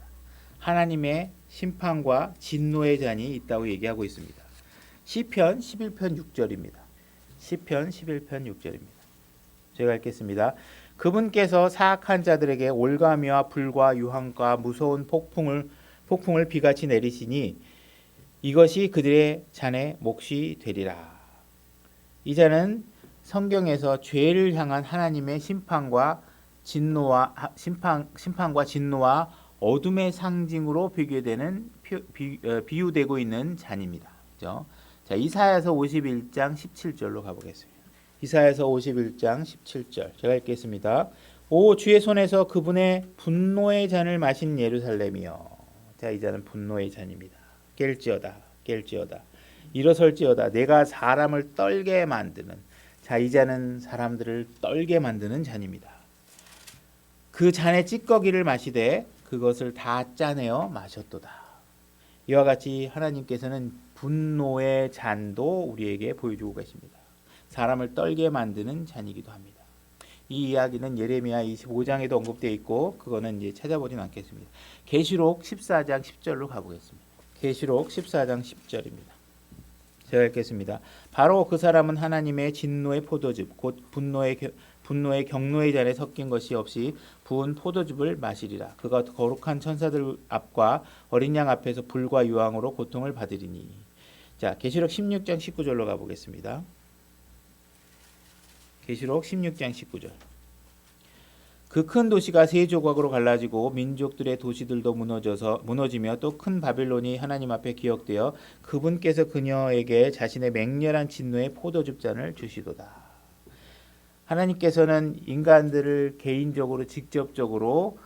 하나님의 심판과 진노의 잔이 있다고 얘기하고 있습니다. 시편 11편 6절입니다. 시편 11편 6절입니다. 제가 읽겠습니다. 그분께서 사악한 자들에게 올가미와 불과 유황과 무서운 폭풍을 비같이 내리시니 이것이 그들의 잔의 몫이 되리라. 이 잔은 성경에서 죄를 향한 하나님의 심판과 진노와 어둠의 상징으로 비유되고 있는 잔입니다. 그죠? 자, 이사야서 51장 17절로 가보겠습니다. 이사야서 51장 17절 제가 읽겠습니다. 오 주의 손에서 그분의 분노의 잔을 마신 예루살렘이여. 자, 이 잔은 분노의 잔입니다. 깰지어다 깰지어다 일어설지어다 내가 사람을 떨게 만드는. 자, 이 잔은 사람들을 떨게 만드는 잔입니다. 그 잔의 찌꺼기를 마시되 그것을 다 짜내어 마셨도다. 이와 같이 하나님께서는 분노의 잔도 우리에게 보여주고 계십니다. 사람을 떨게 만드는 잔이기도 합니다. 이 이야기는 예레미야 25장에도 언급되어 있고 그거는 이제 찾아보진 않겠습니다. 계시록 14장 10절로 가보겠습니다. 계시록 14장 10절입니다. 제가 읽겠습니다. 바로 그 사람은 하나님의 진노의 포도즙 곧 분노의 경노의 잔에 섞인 것이 없이 부은 포도즙을 마시리라. 그가 거룩한 천사들 앞과 어린 양 앞에서 불과 유황으로 고통을 받으리니. 자, 계시록 16장 19절로 가보겠습니다. 계시록 16장 19절. 그 큰 도시가 세 조각으로 갈라지고 민족들의 도시들도 무너지며 또 큰 바빌론이 하나님 앞에 기억되어 그분께서 그녀에게 자신의 맹렬한 진노의 포도즙 잔을 주시도다. 하나님께서는 인간들을 개인적으로 직접적으로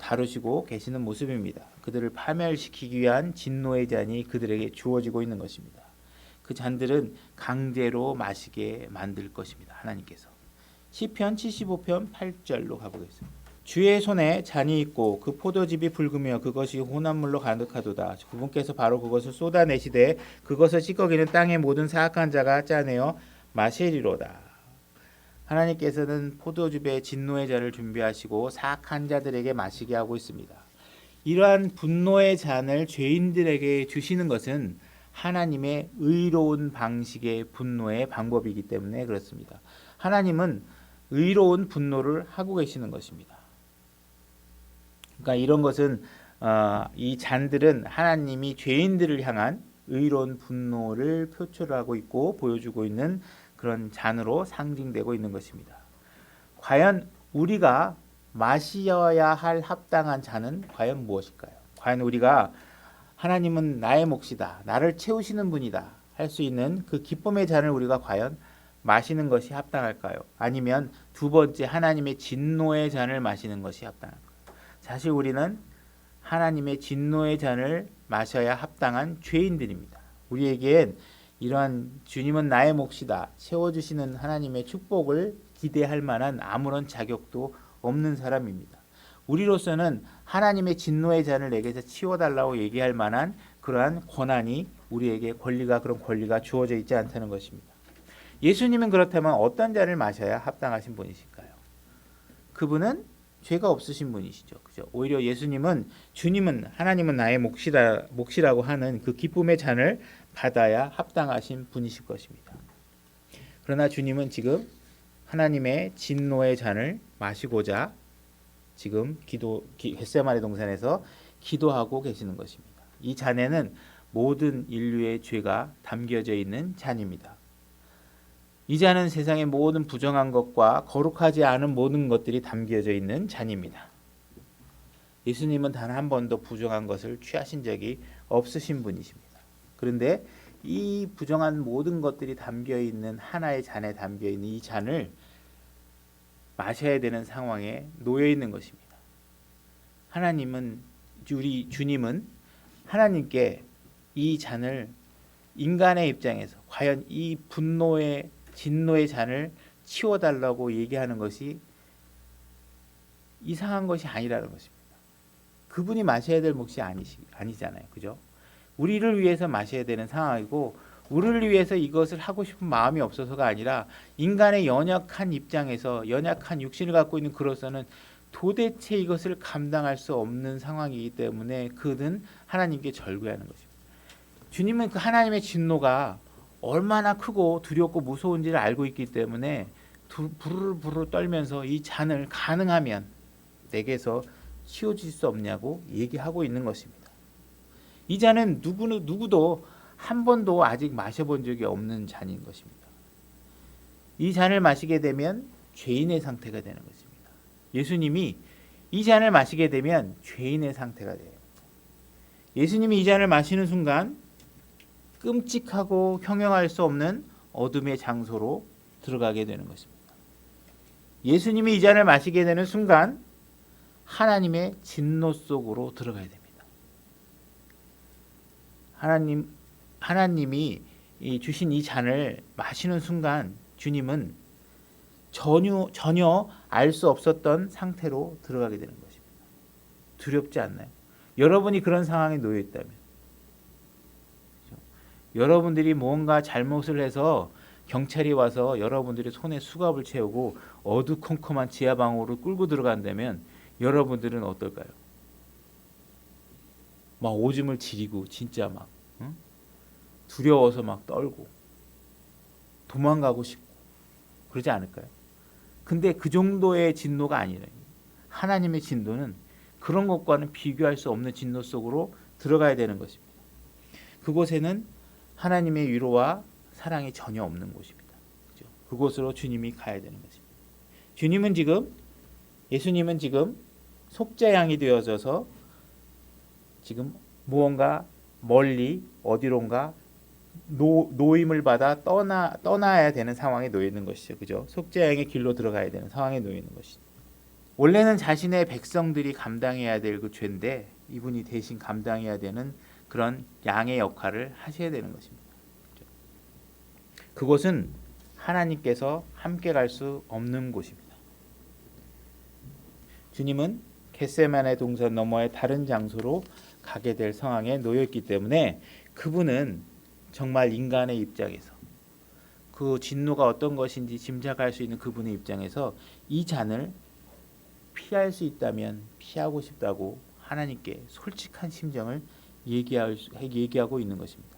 다루시고 계시는 모습입니다. 그들을 파멸시키기 위한 진노의 잔이 그들에게 주어지고 있는 것입니다. 그 잔들은 강제로 마시게 만들 것입니다. 하나님께서. 시편 75편 8절로 가보겠습니다. 주의 손에 잔이 있고 그 포도즙이 붉으며 그것이 혼합물로 가득하도다. 그분께서 바로 그것을 쏟아내시되 그것을 찌꺼기는 땅의 모든 사악한 자가 짜내어 마시리로다. 하나님께서는 포도즙의 진노의 잔을 준비하시고 사악한 자들에게 마시게 하고 있습니다. 이러한 분노의 잔을 죄인들에게 주시는 것은 하나님의 의로운 방식의 분노의 방법이기 때문에 그렇습니다. 하나님은 의로운 분노를 하고 계시는 것입니다. 그러니까 이런 것은 이 잔들은 하나님이 죄인들을 향한 의로운 분노를 표출하고 있고 보여주고 있는 그런 잔으로 상징되고 있는 것입니다. 과연 우리가 마셔야 할 합당한 잔은 과연 무엇일까요? 과연 우리가 하나님은 나의 몫이다, 나를 채우시는 분이다 할 수 있는 그 기쁨의 잔을 우리가 과연 마시는 것이 합당할까요? 아니면 두 번째 하나님의 진노의 잔을 마시는 것이 합당할까요? 사실 우리는 하나님의 진노의 잔을 마셔야 합당한 죄인들입니다. 우리에겐 이러한 주님은 나의 몫이다, 채워주시는 하나님의 축복을 기대할 만한 아무런 자격도 없는 사람입니다. 우리로서는 하나님의 진노의 잔을 내게서 치워달라고 얘기할 만한 그러한 권한이 우리에게 그런 권리가 주어져 있지 않다는 것입니다. 예수님은 그렇다면 어떤 잔을 마셔야 합당하신 분이실까요? 그분은 죄가 없으신 분이시죠. 그죠? 오히려 주님은 하나님은 나의 몫이라고 하는 그 기쁨의 잔을 받아야 합당하신 분이실 것입니다. 그러나 주님은 지금 하나님의 진노의 잔을 마시고자 지금 겟세마네 동산에서 기도하고 계시는 것입니다. 이 잔에는 모든 인류의 죄가 담겨져 있는 잔입니다. 이 잔은 세상의 모든 부정한 것과 거룩하지 않은 모든 것들이 담겨져 있는 잔입니다. 예수님은 단 한 번도 부정한 것을 취하신 적이 없으신 분이십니다. 그런데 이 부정한 모든 것들이 담겨있는 하나의 잔에 담겨있는 이 잔을 마셔야 되는 상황에 놓여 있는 것입니다. 주님은 하나님께 이 잔을 인간의 입장에서 과연 이 진노의 잔을 치워달라고 얘기하는 것이 이상한 것이 아니라는 것입니다. 그분이 마셔야 될 몫이 아니잖아요. 그죠? 우리를 위해서 마셔야 되는 상황이고 우리를 위해서 이것을 하고 싶은 마음이 없어서가 아니라 인간의 연약한 입장에서 연약한 육신을 갖고 있는 그로서는 도대체 이것을 감당할 수 없는 상황이기 때문에 그는 하나님께 절구하는 것입니다. 주님은 그 하나님의 진노가 얼마나 크고 두렵고 무서운지를 알고 있기 때문에 부르르 떨면서 이 잔을 가능하면 내게서 치워질 수 없냐고 얘기하고 있는 것입니다. 이 잔은 누구도 한 번도 아직 마셔본 적이 없는 잔인 것입니다. 이 잔을 마시게 되면 죄인의 상태가 되는 것입니다. 예수님이 이 잔을 마시게 되면 죄인의 상태가 돼요. 예수님이 이 잔을 마시는 순간 끔찍하고 형용할 수 없는 어둠의 장소로 들어가게 되는 것입니다. 예수님이 이 잔을 마시게 되는 순간 하나님의 진노 속으로 들어가야 됩니다. 하나님이 주신 이 잔을 마시는 순간 주님은 전혀 알 수 없었던 상태로 들어가게 되는 것입니다. 두렵지 않나요? 여러분이 그런 상황에 놓여 있다면, 그렇죠? 여러분들이 뭔가 잘못을 해서 경찰이 와서 여러분들의 손에 수갑을 채우고 어두컴컴한 지하방으로 끌고 들어간다면 여러분들은 어떨까요? 막 오줌을 지리고 진짜 막 두려워서 막 떨고 도망가고 싶고 그러지 않을까요? 근데 그 정도의 진노가 아니라 하나님의 진노는 그런 것과는 비교할 수 없는 진노 속으로 들어가야 되는 것입니다. 그곳에는 하나님의 위로와 사랑이 전혀 없는 곳입니다. 그렇죠? 그곳으로 주님이 가야 되는 것입니다. 예수님은 지금 속죄양이 되어져서 지금 무언가 멀리 어디론가 노임을 받아 떠나야 되는 상황에 놓여 있는 것이죠. 그죠? 속죄양의 길로 들어가야 되는 상황에 놓여 있는 것이죠. 원래는 자신의 백성들이 감당해야 될 그 죄인데 이분이 대신 감당해야 되는 그런 양의 역할을 하셔야 되는 것입니다. 그죠? 그곳은 하나님께서 함께 갈 수 없는 곳입니다. 주님은 겟세마네 동산 너머의 다른 장소로 가게 될 상황에 놓여 있기 때문에 그분은 정말 인간의 입장에서 그 진노가 어떤 것인지 짐작할 수 있는 그분의 입장에서 이 잔을 피할 수 있다면 피하고 싶다고 하나님께 솔직한 심정을 얘기하고 있는 것입니다.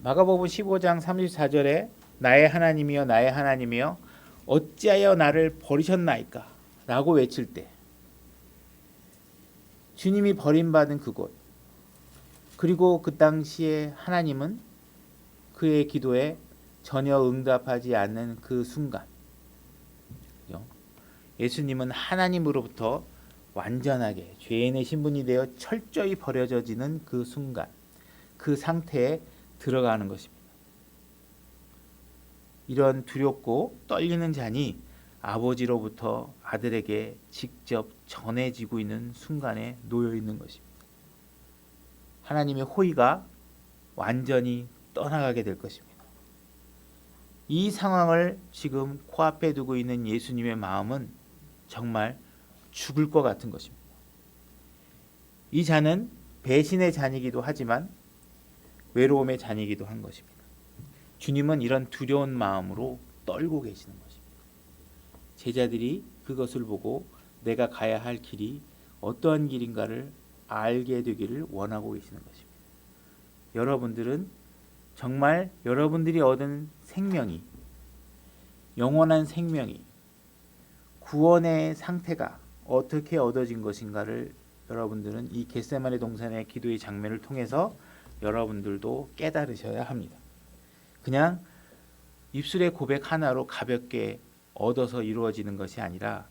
마가복음 15장 34절에 나의 하나님이여 나의 하나님이여 어찌하여 나를 버리셨나이까 라고 외칠 때 주님이 버림받은 그곳, 그리고 그 당시에 하나님은 그의 기도에 전혀 응답하지 않는 그 순간, 예수님은 하나님으로부터 완전하게 죄인의 신분이 되어 철저히 버려져지는 그 순간, 그 상태에 들어가는 것입니다. 이런 두렵고 떨리는 잔이 아버지로부터 아들에게 직접 전해지고 있는 순간에 놓여 있는 것입니다. 하나님의 호의가 완전히 떠나가게 될 것입니다. 이 상황을 지금 코앞에 두고 있는 예수님의 마음은 정말 죽을 것 같은 것입니다. 이 잔은 배신의 잔이기도 하지만 외로움의 잔이기도 한 것입니다. 주님은 이런 두려운 마음으로 떨고 계시는 것입니다. 제자들이 그것을 보고 내가 가야 할 길이 어떠한 길인가를 알게 되기를 원하고 계시는 것입니다. 여러분들은 정말 여러분들이 얻은 생명이, 영원한 생명이, 구원의 상태가 어떻게 얻어진 것인가를 여러분들은 이 겟세마네 동산의 기도의 장면을 통해서 여러분들도 깨달으셔야 합니다. 그냥 입술의 고백 하나로 가볍게 얻어서 이루어지는 것이 아니라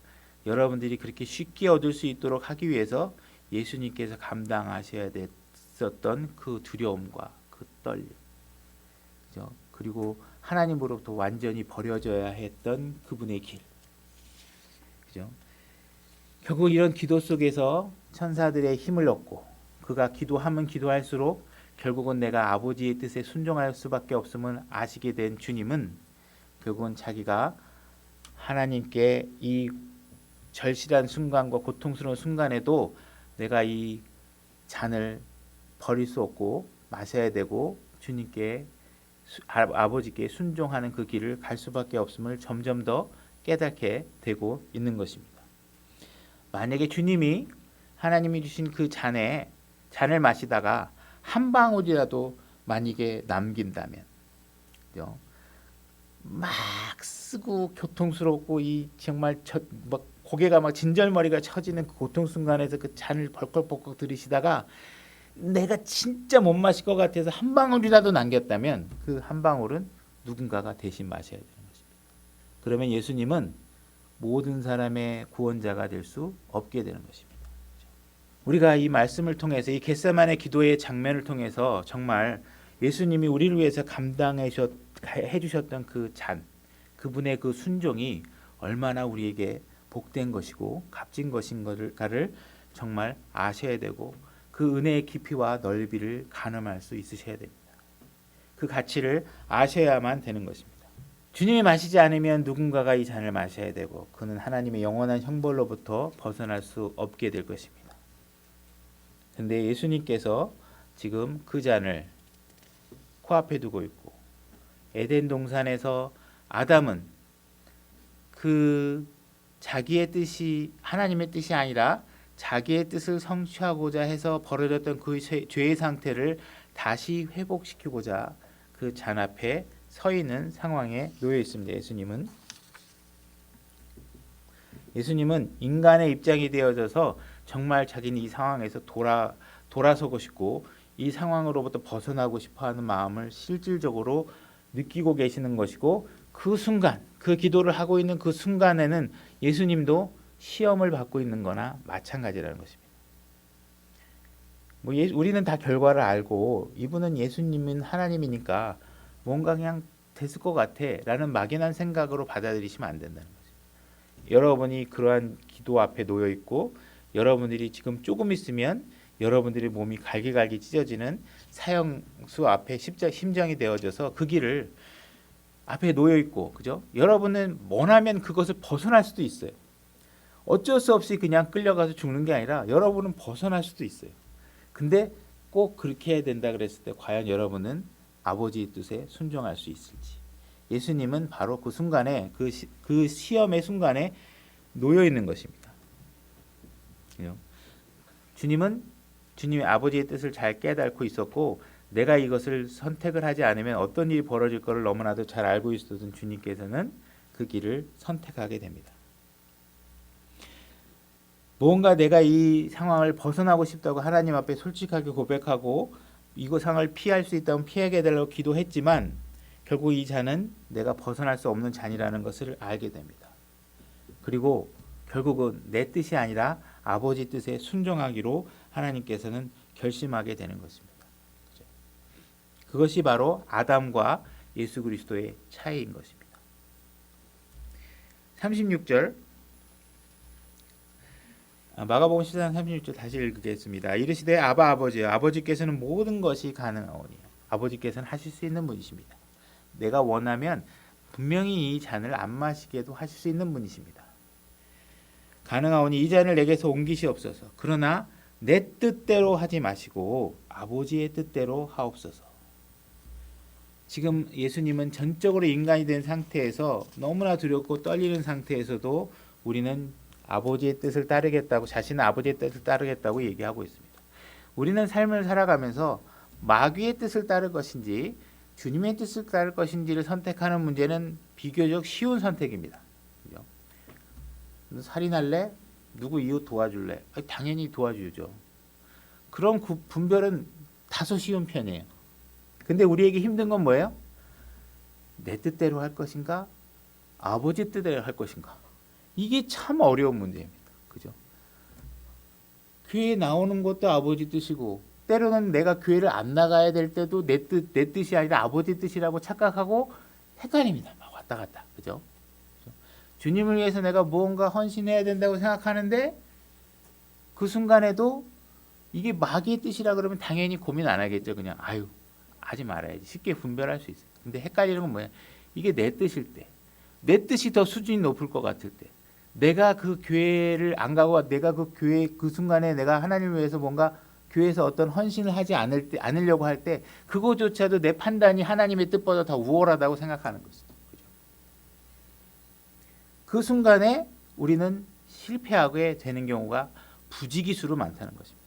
여러분들이 그렇게 쉽게 얻을 수 있도록 하기 위해서 예수님께서 감당하셔야 됐었던 그 두려움과 그 떨림, 그죠? 그리고 하나님으로부터 완전히 버려져야 했던 그분의 길, 그죠? 결국 이런 기도 속에서 천사들의 힘을 얻고 그가 기도하면 기도할수록 결국은 내가 아버지의 뜻에 순종할 수밖에 없음을 아시게 된 주님은 결국은 자기가 하나님께 이 절실한 순간과 고통스러운 순간에도 내가 이 잔을 버릴 수 없고 마셔야 되고 주님께 아버지께 순종하는 그 길을 갈 수밖에 없음을 점점 더 깨닫게 되고 있는 것입니다. 만약에 주님이 하나님이 주신 그 잔을 마시다가 한 방울이라도 만약에 남긴다면, 그죠? 막 쓰고 교통스럽고 이 정말 막 고개가 막 진절머리가 쳐지는 그 고통 순간에서 그 잔을 벌컥벌컥 들이시다가 내가 진짜 못 마실 것 같아서 한 방울이라도 남겼다면 그 한 방울은 누군가가 대신 마셔야 되는 것입니다. 그러면 예수님은 모든 사람의 구원자가 될 수 없게 되는 것입니다. 우리가 이 말씀을 통해서 이 겟세마네 기도의 장면을 통해서 정말 예수님이 우리를 위해서 감당해 주셨던 그 잔, 그분의 그 순종이 얼마나 우리에게 복된 것이고 값진 것인가를 정말 아셔야 되고 그 은혜의 깊이와 넓이를 가늠할 수 있으셔야 됩니다. 그 가치를 아셔야만 되는 것입니다. 주님이 마시지 않으면 누군가가 이 잔을 마셔야 되고 그는 하나님의 영원한 형벌로부터 벗어날 수 없게 될 것입니다. 근데 예수님께서 지금 그 잔을 코앞에 두고 있고 에덴 동산에서 아담은 그 자기의 뜻이 하나님의 뜻이 아니라 자기의 뜻을 성취하고자 해서 벌어졌던 그 죄의 상태를 다시 회복시키고자 그 잔 앞에 서 있는 상황에 놓여 있습니다. 예수님은 인간의 입장이 되어져서 정말 자기는 이 상황에서 돌아서고 싶고 이 상황으로부터 벗어나고 싶어하는 마음을 실질적으로 느끼고 계시는 것이고 그 순간 그 기도를 하고 있는 그 순간에는 예수님도 시험을 받고 있는 거나 마찬가지라는 것입니다. 우리는 다 결과를 알고 이분은 예수님은 하나님이니까 뭔가 그냥 됐을 것 같아 라는 막연한 생각으로 받아들이시면 안 된다는 거죠. 여러분이 그러한 기도 앞에 놓여 있고 여러분들이 지금 조금 있으면 여러분들의 몸이 갈기갈기 찢어지는 사형수 앞에 심정이 되어져서 그 길을 앞에 놓여 있고, 그죠? 여러분은 원하면 그것을 벗어날 수도 있어요. 어쩔 수 없이 그냥 끌려가서 죽는 게 아니라 여러분은 벗어날 수도 있어요. 근데 꼭 그렇게 해야 된다 그랬을 때 과연 여러분은 아버지의 뜻에 순종할 수 있을지. 예수님은 바로 그 순간에 그 시험의 순간에 놓여 있는 것입니다. 주님의 아버지의 뜻을 잘 깨닫고 있었고 내가 이것을 선택을 하지 않으면 어떤 일이 벌어질 것을 너무나도 잘 알고 있었던 주님께서는 그 길을 선택하게 됩니다. 무언가 내가 이 상황을 벗어나고 싶다고 하나님 앞에 솔직하게 고백하고 이거 상황을 피할 수 있다면 피하게 해달라고 기도했지만 결국 이 잔은 내가 벗어날 수 없는 잔이라는 것을 알게 됩니다. 그리고 결국은 내 뜻이 아니라 아버지 뜻에 순종하기로 하나님께서는 결심하게 되는 것입니다. 그것이 바로 아담과 예수 그리스도의 차이인 것입니다. 36절 마가복음 14장 36절 다시 읽겠습니다. 이르시되 아바 아버지여 아버지께서는 모든 것이 가능하오니 아버지께서는 하실 수 있는 분이십니다. 내가 원하면 분명히 이 잔을 안 마시게도 하실 수 있는 분이십니다. 가능하오니 이 잔을 내게서 옮기시옵소서. 그러나 내 뜻대로 하지 마시고 아버지의 뜻대로 하옵소서. 지금 예수님은 전적으로 인간이 된 상태에서 너무나 두렵고 떨리는 상태에서도 우리는 아버지의 뜻을 따르겠다고 자신은 아버지의 뜻을 따르겠다고 얘기하고 있습니다. 우리는 삶을 살아가면서 마귀의 뜻을 따를 것인지 주님의 뜻을 따를 것인지를 선택하는 문제는 비교적 쉬운 선택입니다. 그죠? 살인할래? 누구 이웃 도와줄래? 당연히 도와주죠. 그런 분별은 다소 쉬운 편이에요. 근데 우리에게 힘든 건 뭐예요? 내 뜻대로 할 것인가? 아버지 뜻대로 할 것인가? 이게 참 어려운 문제입니다. 그죠? 교회에 나오는 것도 아버지 뜻이고 때로는 내가 교회를 안 나가야 될 때도 내 뜻이 아니라 아버지 뜻이라고 착각하고 헷갈립니다. 막 왔다 갔다. 그죠? 주님을 위해서 내가 무언가 헌신해야 된다고 생각하는데 그 순간에도 이게 마귀의 뜻이라 그러면 당연히 고민 안 하겠죠. 그냥 하지 말아야지. 쉽게 분별할 수 있어요. 근데 헷갈리는 건 뭐야? 이게 내 뜻일 때, 내 뜻이 더 수준이 높을 것 같을 때, 내가 그 교회를 안 가고 내가 그 교회 그 순간에 내가 하나님을 위해서 뭔가 교회에서 어떤 헌신을 하지 않으려고 할 때 그거조차도 내 판단이 하나님의 뜻보다 더 우월하다고 생각하는 것이죠. 그죠? 그 순간에 우리는 실패하게 되는 경우가 부지기수로 많다는 것입니다.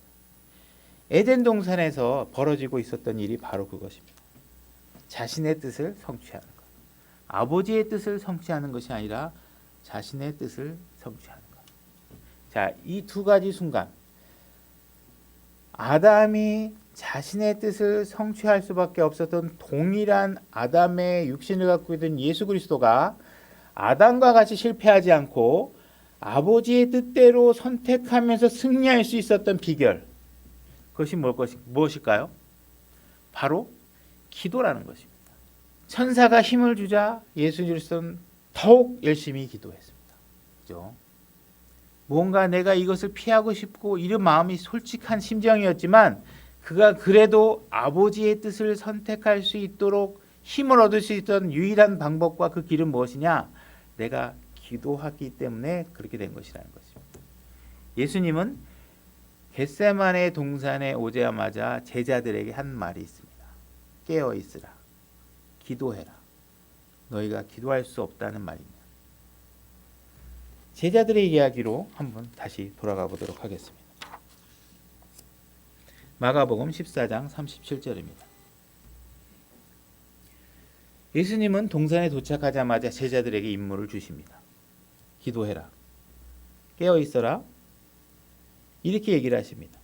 에덴 동산에서 벌어지고 있었던 일이 바로 그것입니다. 자신의 뜻을 성취하는 것. 아버지의 뜻을 성취하는 것이 아니라 자신의 뜻을 성취하는 것. 자, 이 두 가지 순간 아담이 자신의 뜻을 성취할 수밖에 없었던 동일한 아담의 육신을 갖고 있던 예수 그리스도가 아담과 같이 실패하지 않고 아버지의 뜻대로 선택하면서 승리할 수 있었던 비결, 그것이 무엇일까요? 바로 기도라는 것입니다. 천사가 힘을 주자 예수 그리스도는 더욱 열심히 기도했습니다. 그죠? 뭔가 내가 이것을 피하고 싶고 이런 마음이 솔직한 심정이었지만 그가 그래도 아버지의 뜻을 선택할 수 있도록 힘을 얻을 수 있던 유일한 방법과 그 길은 무엇이냐? 내가 기도하기 때문에 그렇게 된 것이라는 것입니다. 예수님은 겟세마네 동산에 오자마자 제자들에게 한 말이 있습니다. 깨어 있으라. 기도해라. 너희가 기도할 수 없다는 말이냐. 제자들의 이야기로 한번 다시 돌아가 보도록 하겠습니다. 마가복음 14장 37절입니다. 예수님은 동산에 도착하자마자 제자들에게 임무를 주십니다. 기도해라. 깨어 있어라. 이렇게 얘기를 하십니다.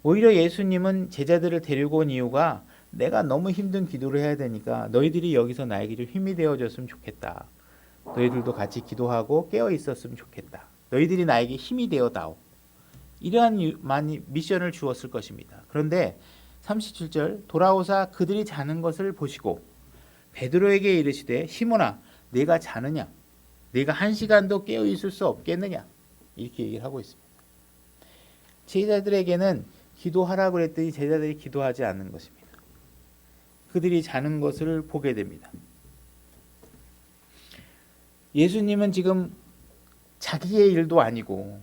오히려 예수님은 제자들을 데리고 온 이유가 내가 너무 힘든 기도를 해야 되니까 너희들이 여기서 나에게 좀 힘이 되어줬으면 좋겠다. 너희들도 같이 기도하고 깨어 있었으면 좋겠다. 너희들이 나에게 힘이 되어다오. 이러한 미션을 주었을 것입니다. 그런데 37절 돌아오사 그들이 자는 것을 보시고 베드로에게 이르시되 시몬아 네가 자느냐? 네가 한 시간도 깨어 있을 수 없겠느냐? 이렇게 얘기를 하고 있습니다. 제자들에게는 기도하라고 그랬더니 제자들이 기도하지 않는 것입니다. 그들이 자는 것을 보게 됩니다. 예수님은 지금 자기의 일도 아니고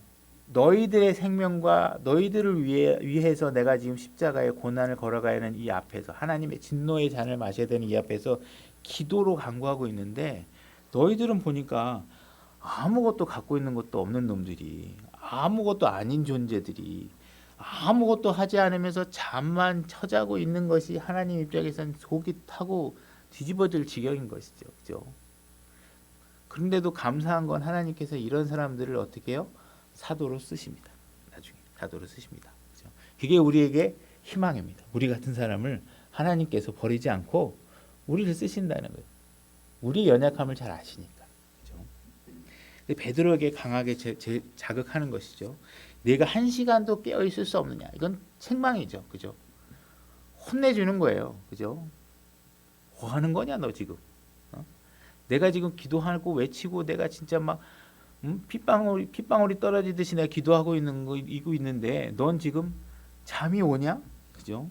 너희들의 생명과 너희들을 위해서 내가 지금 십자가의 고난을 걸어가야 하는 이 앞에서 하나님의 진노의 잔을 마셔야 되는 이 앞에서 기도로 간구하고 있는데 너희들은 보니까 아무것도 갖고 있는 것도 없는 놈들이 아무것도 아닌 존재들이 아무것도 하지 않으면서 잠만 쳐자고 있는 것이 하나님 입장에서는 속이 타고 뒤집어질 지경인 것이죠. 그죠? 그런데도 감사한 건 하나님께서 이런 사람들을 어떻게 해요? 사도로 쓰십니다. 나중에 사도로 쓰십니다. 그죠? 그게 우리에게 희망입니다. 우리 같은 사람을 하나님께서 버리지 않고 우리를 쓰신다는 거예요. 우리의 연약함을 잘 아시니까. 그죠? 베드로에게 강하게 자극하는 것이죠. 네가 한 시간도 깨어 있을 수 없느냐? 이건 책망이죠. 그죠? 혼내주는 거예요. 그죠? 뭐 하는 거냐 너 지금? 내가 지금 기도하고 외치고 내가 진짜 막 핏방울이 떨어지듯이 내가 기도하고 있는데 넌 지금 잠이 오냐? 그죠?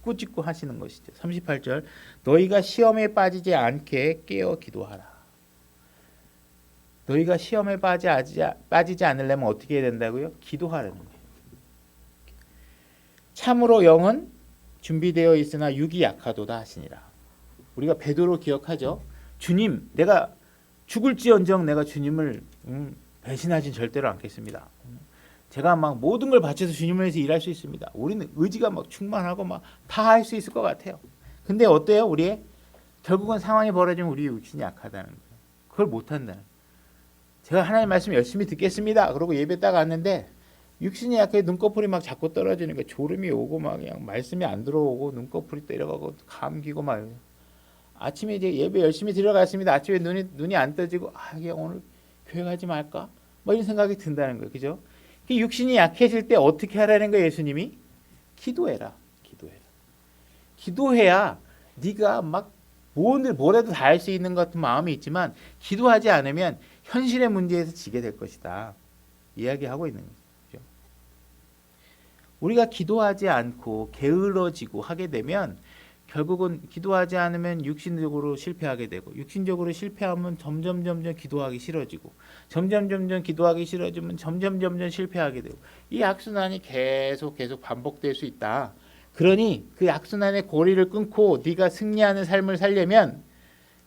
꾸짖고 하시는 것이죠. 38절 너희가 시험에 빠지지 않게 깨어 기도하라. 너희가 시험에 빠지지 않으려면 어떻게 해야 된다고요? 기도하라는 거예요. 참으로 영은 준비되어 있으나 육이 약하도다 하시니라. 우리가 베드로 기억하죠? 주님, 내가 죽을지언정 내가 주님을 배신하진 절대로 않겠습니다. 제가 막 모든 걸 바쳐서 주님을 위해서 일할 수 있습니다. 우리는 의지가 막 충만하고 막 다 할 수 있을 것 같아요. 근데 어때요? 결국은 상황이 벌어지면 우리 육신이 약하다는 거예요. 그걸 못한다는 거예요. 제가 하나님 말씀 열심히 듣겠습니다. 그러고 예배 딱 왔는데 육신이 약해 눈꺼풀이 막 자꾸 떨어지는 거예요. 졸음이 오고 막 그냥 말씀이 안 들어오고 눈꺼풀이 때려가고 감기고 막 아침에 이제 예배 열심히 들어갔습니다. 아침에 눈이 안 떠지고 그냥 오늘 교회 가지 말까? 뭐 이런 생각이 든다는 거예요. 그죠? 육신이 약해질 때 어떻게 하라는 거예요, 예수님이? 기도해라. 기도해야 네가 막 뭐라도 다 할 수 있는 것 같은 마음이 있지만 기도하지 않으면 현실의 문제에서 지게 될 것이다. 이야기하고 있는 거죠. 우리가 기도하지 않고 게을러지고 하게 되면 결국은 기도하지 않으면 육신적으로 실패하게 되고 육신적으로 실패하면 점점 기도하기 싫어지고 점점 기도하기 싫어지면 점점 실패하게 되고 이 악순환이 계속 반복될 수 있다. 그러니 그 악순환의 고리를 끊고 네가 승리하는 삶을 살려면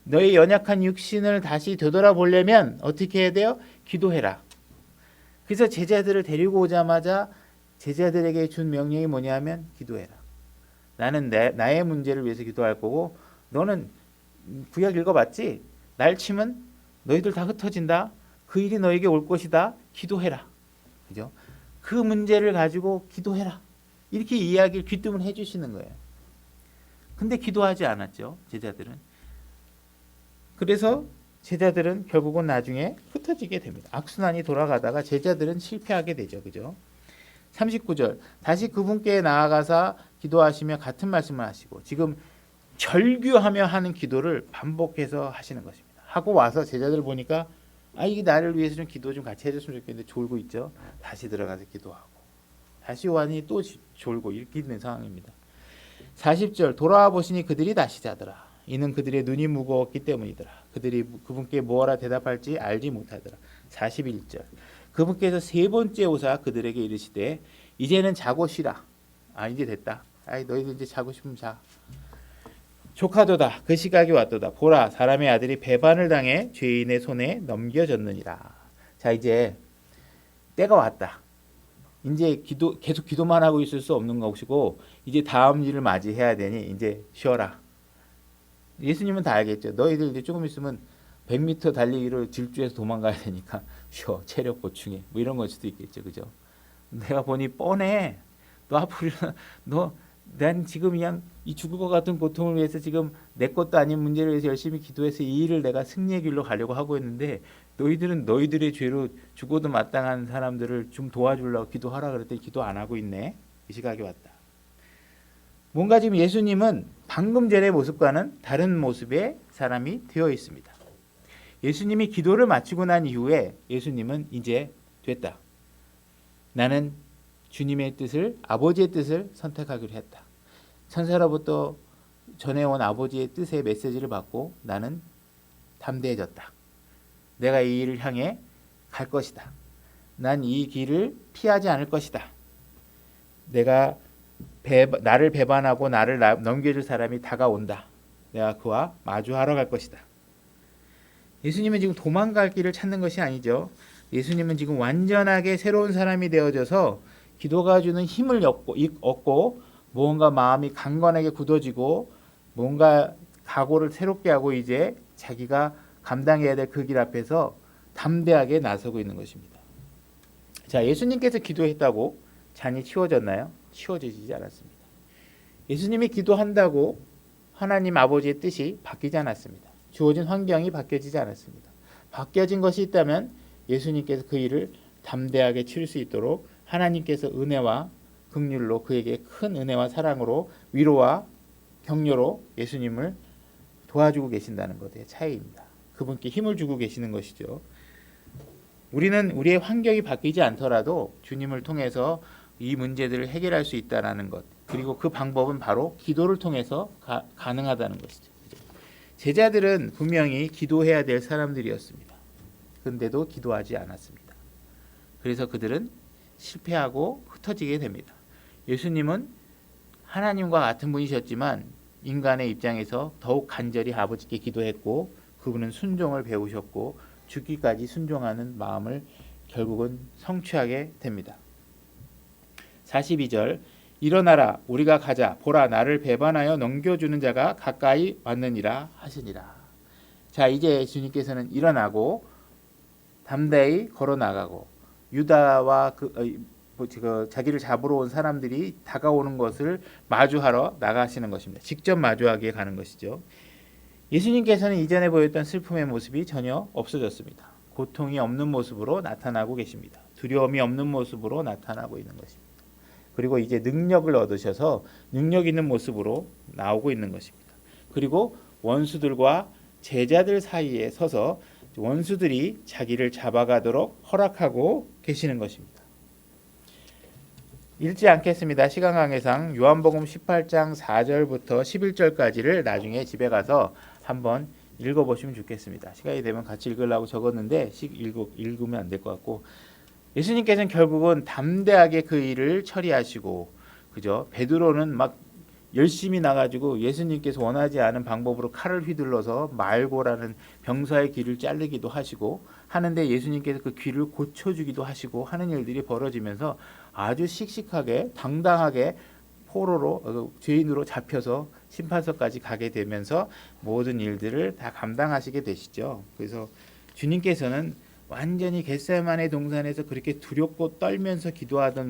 너의 연약한 육신을 다시 되돌아보려면 어떻게 해야 돼요? 기도해라. 그래서 제자들을 데리고 오자마자 제자들에게 준 명령이 뭐냐면 기도해라. 나는 나의 문제를 위해서 기도할 거고 너는 구약 읽어봤지? 날 치면 너희들 다 흩어진다. 그 일이 너에게 올 것이다. 기도해라. 그죠? 그 문제를 가지고 기도해라. 이렇게 이야기를 귀뜸을 해주시는 거예요. 근데 기도하지 않았죠. 제자들은. 그래서 제자들은 결국은 나중에 흩어지게 됩니다. 악순환이 돌아가다가 제자들은 실패하게 되죠. 그죠? 39절 다시 그분께 나아가사 기도하시며 같은 말씀을 하시고 지금 절규하며 하는 기도를 반복해서 하시는 것입니다. 하고 와서 제자들 보니까 이게 나를 위해서 좀 기도 좀 같이 해줬으면 좋겠는데 졸고 있죠. 다시 들어가서 기도하고 다시 오하니 또 졸고 이렇게 있는 상황입니다. 40절 돌아와 보시니 그들이 다시 자더라. 이는 그들의 눈이 무거웠기 때문이더라. 그들이 그분께 뭐라 대답할지 알지 못하더라. 41절 그분께서 세 번째 오사 그들에게 이르시되 이제는 자고 쉬라. 이제 됐다. 너희들 이제 자고 싶으면 자. 조카도다. 그 시각이 왔도다. 보라 사람의 아들이 배반을 당해 죄인의 손에 넘겨졌느니라. 자 이제 때가 왔다. 이제 계속 기도만 하고 있을 수 없는 것이고 이제 다음 일을 맞이해야 되니 이제 쉬어라. 예수님은 다 알겠죠. 너희들 이제 조금 있으면 100m 달리기를 질주해서 도망가야 되니까 쉬어. 체력 보충해. 뭐 이런 걸 수도 있겠죠. 그죠? 내가 보니 뻔해. 너 앞으로 난 지금 그냥 이 죽을 것 같은 고통을 위해서 지금 내 것도 아닌 문제를 위해서 열심히 기도해서 이 일을 내가 승리의 길로 가려고 하고 있는데 너희들은 너희들의 죄로 죽어도 마땅한 사람들을 좀 도와주려고 기도하라 그랬더니 기도 안 하고 있네. 이 시각이 왔다. 뭔가 지금 예수님은 방금 전의 모습과는 다른 모습의 사람이 되어 있습니다. 예수님이 기도를 마치고 난 이후에 예수님은 이제 됐다. 나는 주님의 뜻을 아버지의 뜻을 선택하기로 했다. 천사로부터 전해온 아버지의 뜻의 메시지를 받고 나는 담대해졌다. 내가 이 일을 향해 갈 것이다. 난 이 길을 피하지 않을 것이다. 나를 배반하고 나를 넘겨줄 사람이 다가온다. 내가 그와 마주하러 갈 것이다. 예수님은 지금 도망갈 길을 찾는 것이 아니죠. 예수님은 지금 완전하게 새로운 사람이 되어져서 기도가 주는 힘을 얻고 뭔가 마음이 강건하게 굳어지고 뭔가 각오를 새롭게 하고 이제 자기가 감당해야 될 그 길 앞에서 담대하게 나서고 있는 것입니다. 자, 예수님께서 기도했다고 잔이 치워졌나요? 치워지지 않았습니다. 예수님이 기도한다고 하나님 아버지의 뜻이 바뀌지 않았습니다. 주어진 환경이 바뀌어지지 않았습니다. 바뀌어진 것이 있다면 예수님께서 그 일을 담대하게 치를 수 있도록 하나님께서 은혜와 긍휼로 그에게 큰 은혜와 사랑으로 위로와 격려로 예수님을 도와주고 계신다는 것의 차이입니다. 그분께 힘을 주고 계시는 것이죠. 우리는 우리의 환경이 바뀌지 않더라도 주님을 통해서 이 문제들을 해결할 수 있다는 것, 그리고 그 방법은 바로 기도를 통해서 가능하다는 것이죠. 제자들은 분명히 기도해야 될 사람들이었습니다. 그런데도 기도하지 않았습니다. 그래서 그들은 실패하고 흩어지게 됩니다. 예수님은 하나님과 같은 분이셨지만 인간의 입장에서 더욱 간절히 아버지께 기도했고 그분은 순종을 배우셨고 죽기까지 순종하는 마음을 결국은 성취하게 됩니다. 42절 일어나라 우리가 가자 보라 나를 배반하여 넘겨주는 자가 가까이 왔느니라 하시니라. 자 이제 주님께서는 일어나고 담대히 걸어 나가고 유다와 자기를 잡으러 온 사람들이 다가오는 것을 마주하러 나가시는 것입니다. 직접 마주하기에 가는 것이죠. 예수님께서는 이전에 보였던 슬픔의 모습이 전혀 없어졌습니다. 고통이 없는 모습으로 나타나고 계십니다. 두려움이 없는 모습으로 나타나고 있는 것입니다. 그리고 이제 능력을 얻으셔서 능력 있는 모습으로 나오고 있는 것입니다. 그리고 원수들과 제자들 사이에 서서 원수들이 자기를 잡아가도록 허락하고 계시는 것입니다. 읽지 않겠습니다. 시간 관계상 요한복음 18장 4절부터 11절까지를 나중에 집에 가서 한번 읽어보시면 좋겠습니다. 시간이 되면 같이 읽으려고 적었는데 읽으면 안 될 것 같고 예수님께서는 결국은 담대하게 그 일을 처리하시고 그죠? 베드로는 막 열심히 나가지고 예수님께서 원하지 않은 방법으로 칼을 휘둘러서 말고라는 병사의 귀를 자르기도 하시고 하는데 예수님께서 그 귀를 고쳐주기도 하시고 하는 일들이 벌어지면서 아주 씩씩하게 당당하게 포로로 죄인으로 잡혀서 심판서까지 가게 되면서 모든 일들을 다 감당하시게 되시죠. 그래서 주님께서는 완전히 겟세마네 동산에서 그렇게 두렵고 떨면서 기도하던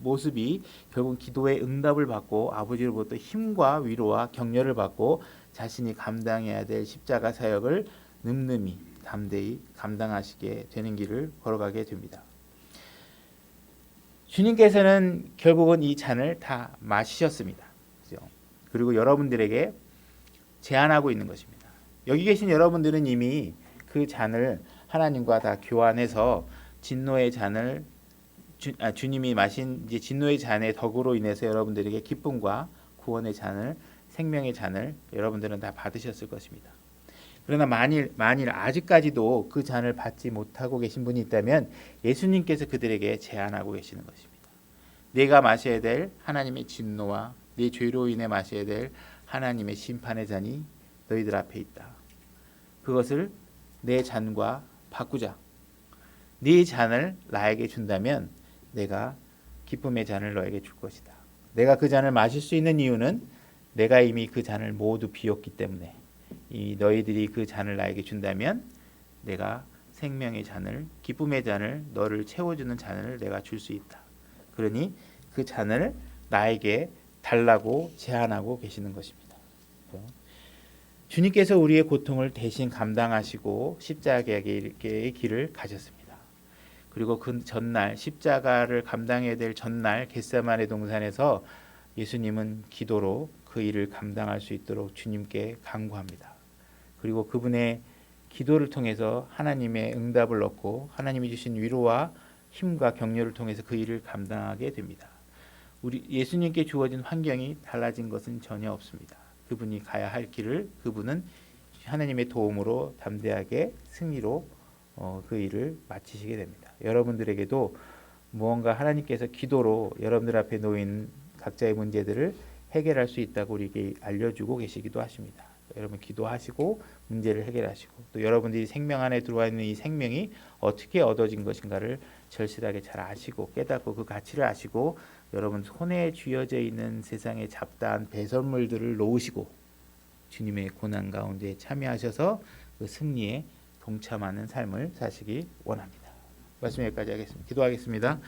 모습이 결국 기도의 응답을 받고 아버지로부터 힘과 위로와 격려를 받고 자신이 감당해야 될 십자가 사역을 늠름히 담대히 감당하시게 되는 길을 걸어가게 됩니다. 주님께서는 결국은 이 잔을 다 마시셨습니다. 그렇죠? 그리고 여러분들에게 제안하고 있는 것입니다. 여기 계신 여러분들은 이미 그 잔을 하나님과 다 교환해서 진노의 잔을 주님이 마신 이제 진노의 잔의 덕으로 인해서 여러분들에게 기쁨과 구원의 잔을 생명의 잔을 여러분들은 다 받으셨을 것입니다. 그러나 만일 아직까지도 그 잔을 받지 못하고 계신 분이 있다면 예수님께서 그들에게 제안하고 계시는 것입니다. 내가 마셔야 될 하나님의 진노와 네 죄로 인해 마셔야 될 하나님의 심판의 잔이 너희들 앞에 있다. 그것을 내 잔과 바꾸자. 네 잔을 나에게 준다면 내가 기쁨의 잔을 너에게 줄 것이다. 내가 그 잔을 마실 수 있는 이유는 내가 이미 그 잔을 모두 비웠기 때문에 이 너희들이 그 잔을 나에게 준다면 내가 생명의 잔을 기쁨의 잔을 너를 채워주는 잔을 내가 줄 수 있다. 그러니 그 잔을 나에게 달라고 제안하고 계시는 것입니다. 주님께서 우리의 고통을 대신 감당하시고 십자가의 길을 가셨습니다. 그리고 그 전날 십자가를 감당해야 될 전날 겟세마네 동산에서 예수님은 기도로 그 일을 감당할 수 있도록 주님께 간구합니다. 그리고 그분의 기도를 통해서 하나님의 응답을 얻고 하나님이 주신 위로와 힘과 격려를 통해서 그 일을 감당하게 됩니다. 우리 예수님께 주어진 환경이 달라진 것은 전혀 없습니다. 그분이 가야 할 길을 그분은 하나님의 도움으로 담대하게 승리로 그 일을 마치시게 됩니다. 여러분들에게도 무언가 하나님께서 기도로 여러분들 앞에 놓인 각자의 문제들을 해결할 수 있다고 우리에게 알려주고 계시기도 하십니다. 여러분 기도하시고 문제를 해결하시고 또 여러분들이 생명 안에 들어와 있는 이 생명이 어떻게 얻어진 것인가를 절실하게 잘 아시고 깨닫고 그 가치를 아시고 여러분 손에 쥐어져 있는 세상의 잡다한 배설물들을 놓으시고 주님의 고난 가운데 참여하셔서 그 승리에 동참하는 삶을 사시기 원합니다. 말씀 여기까지 하겠습니다. 기도하겠습니다.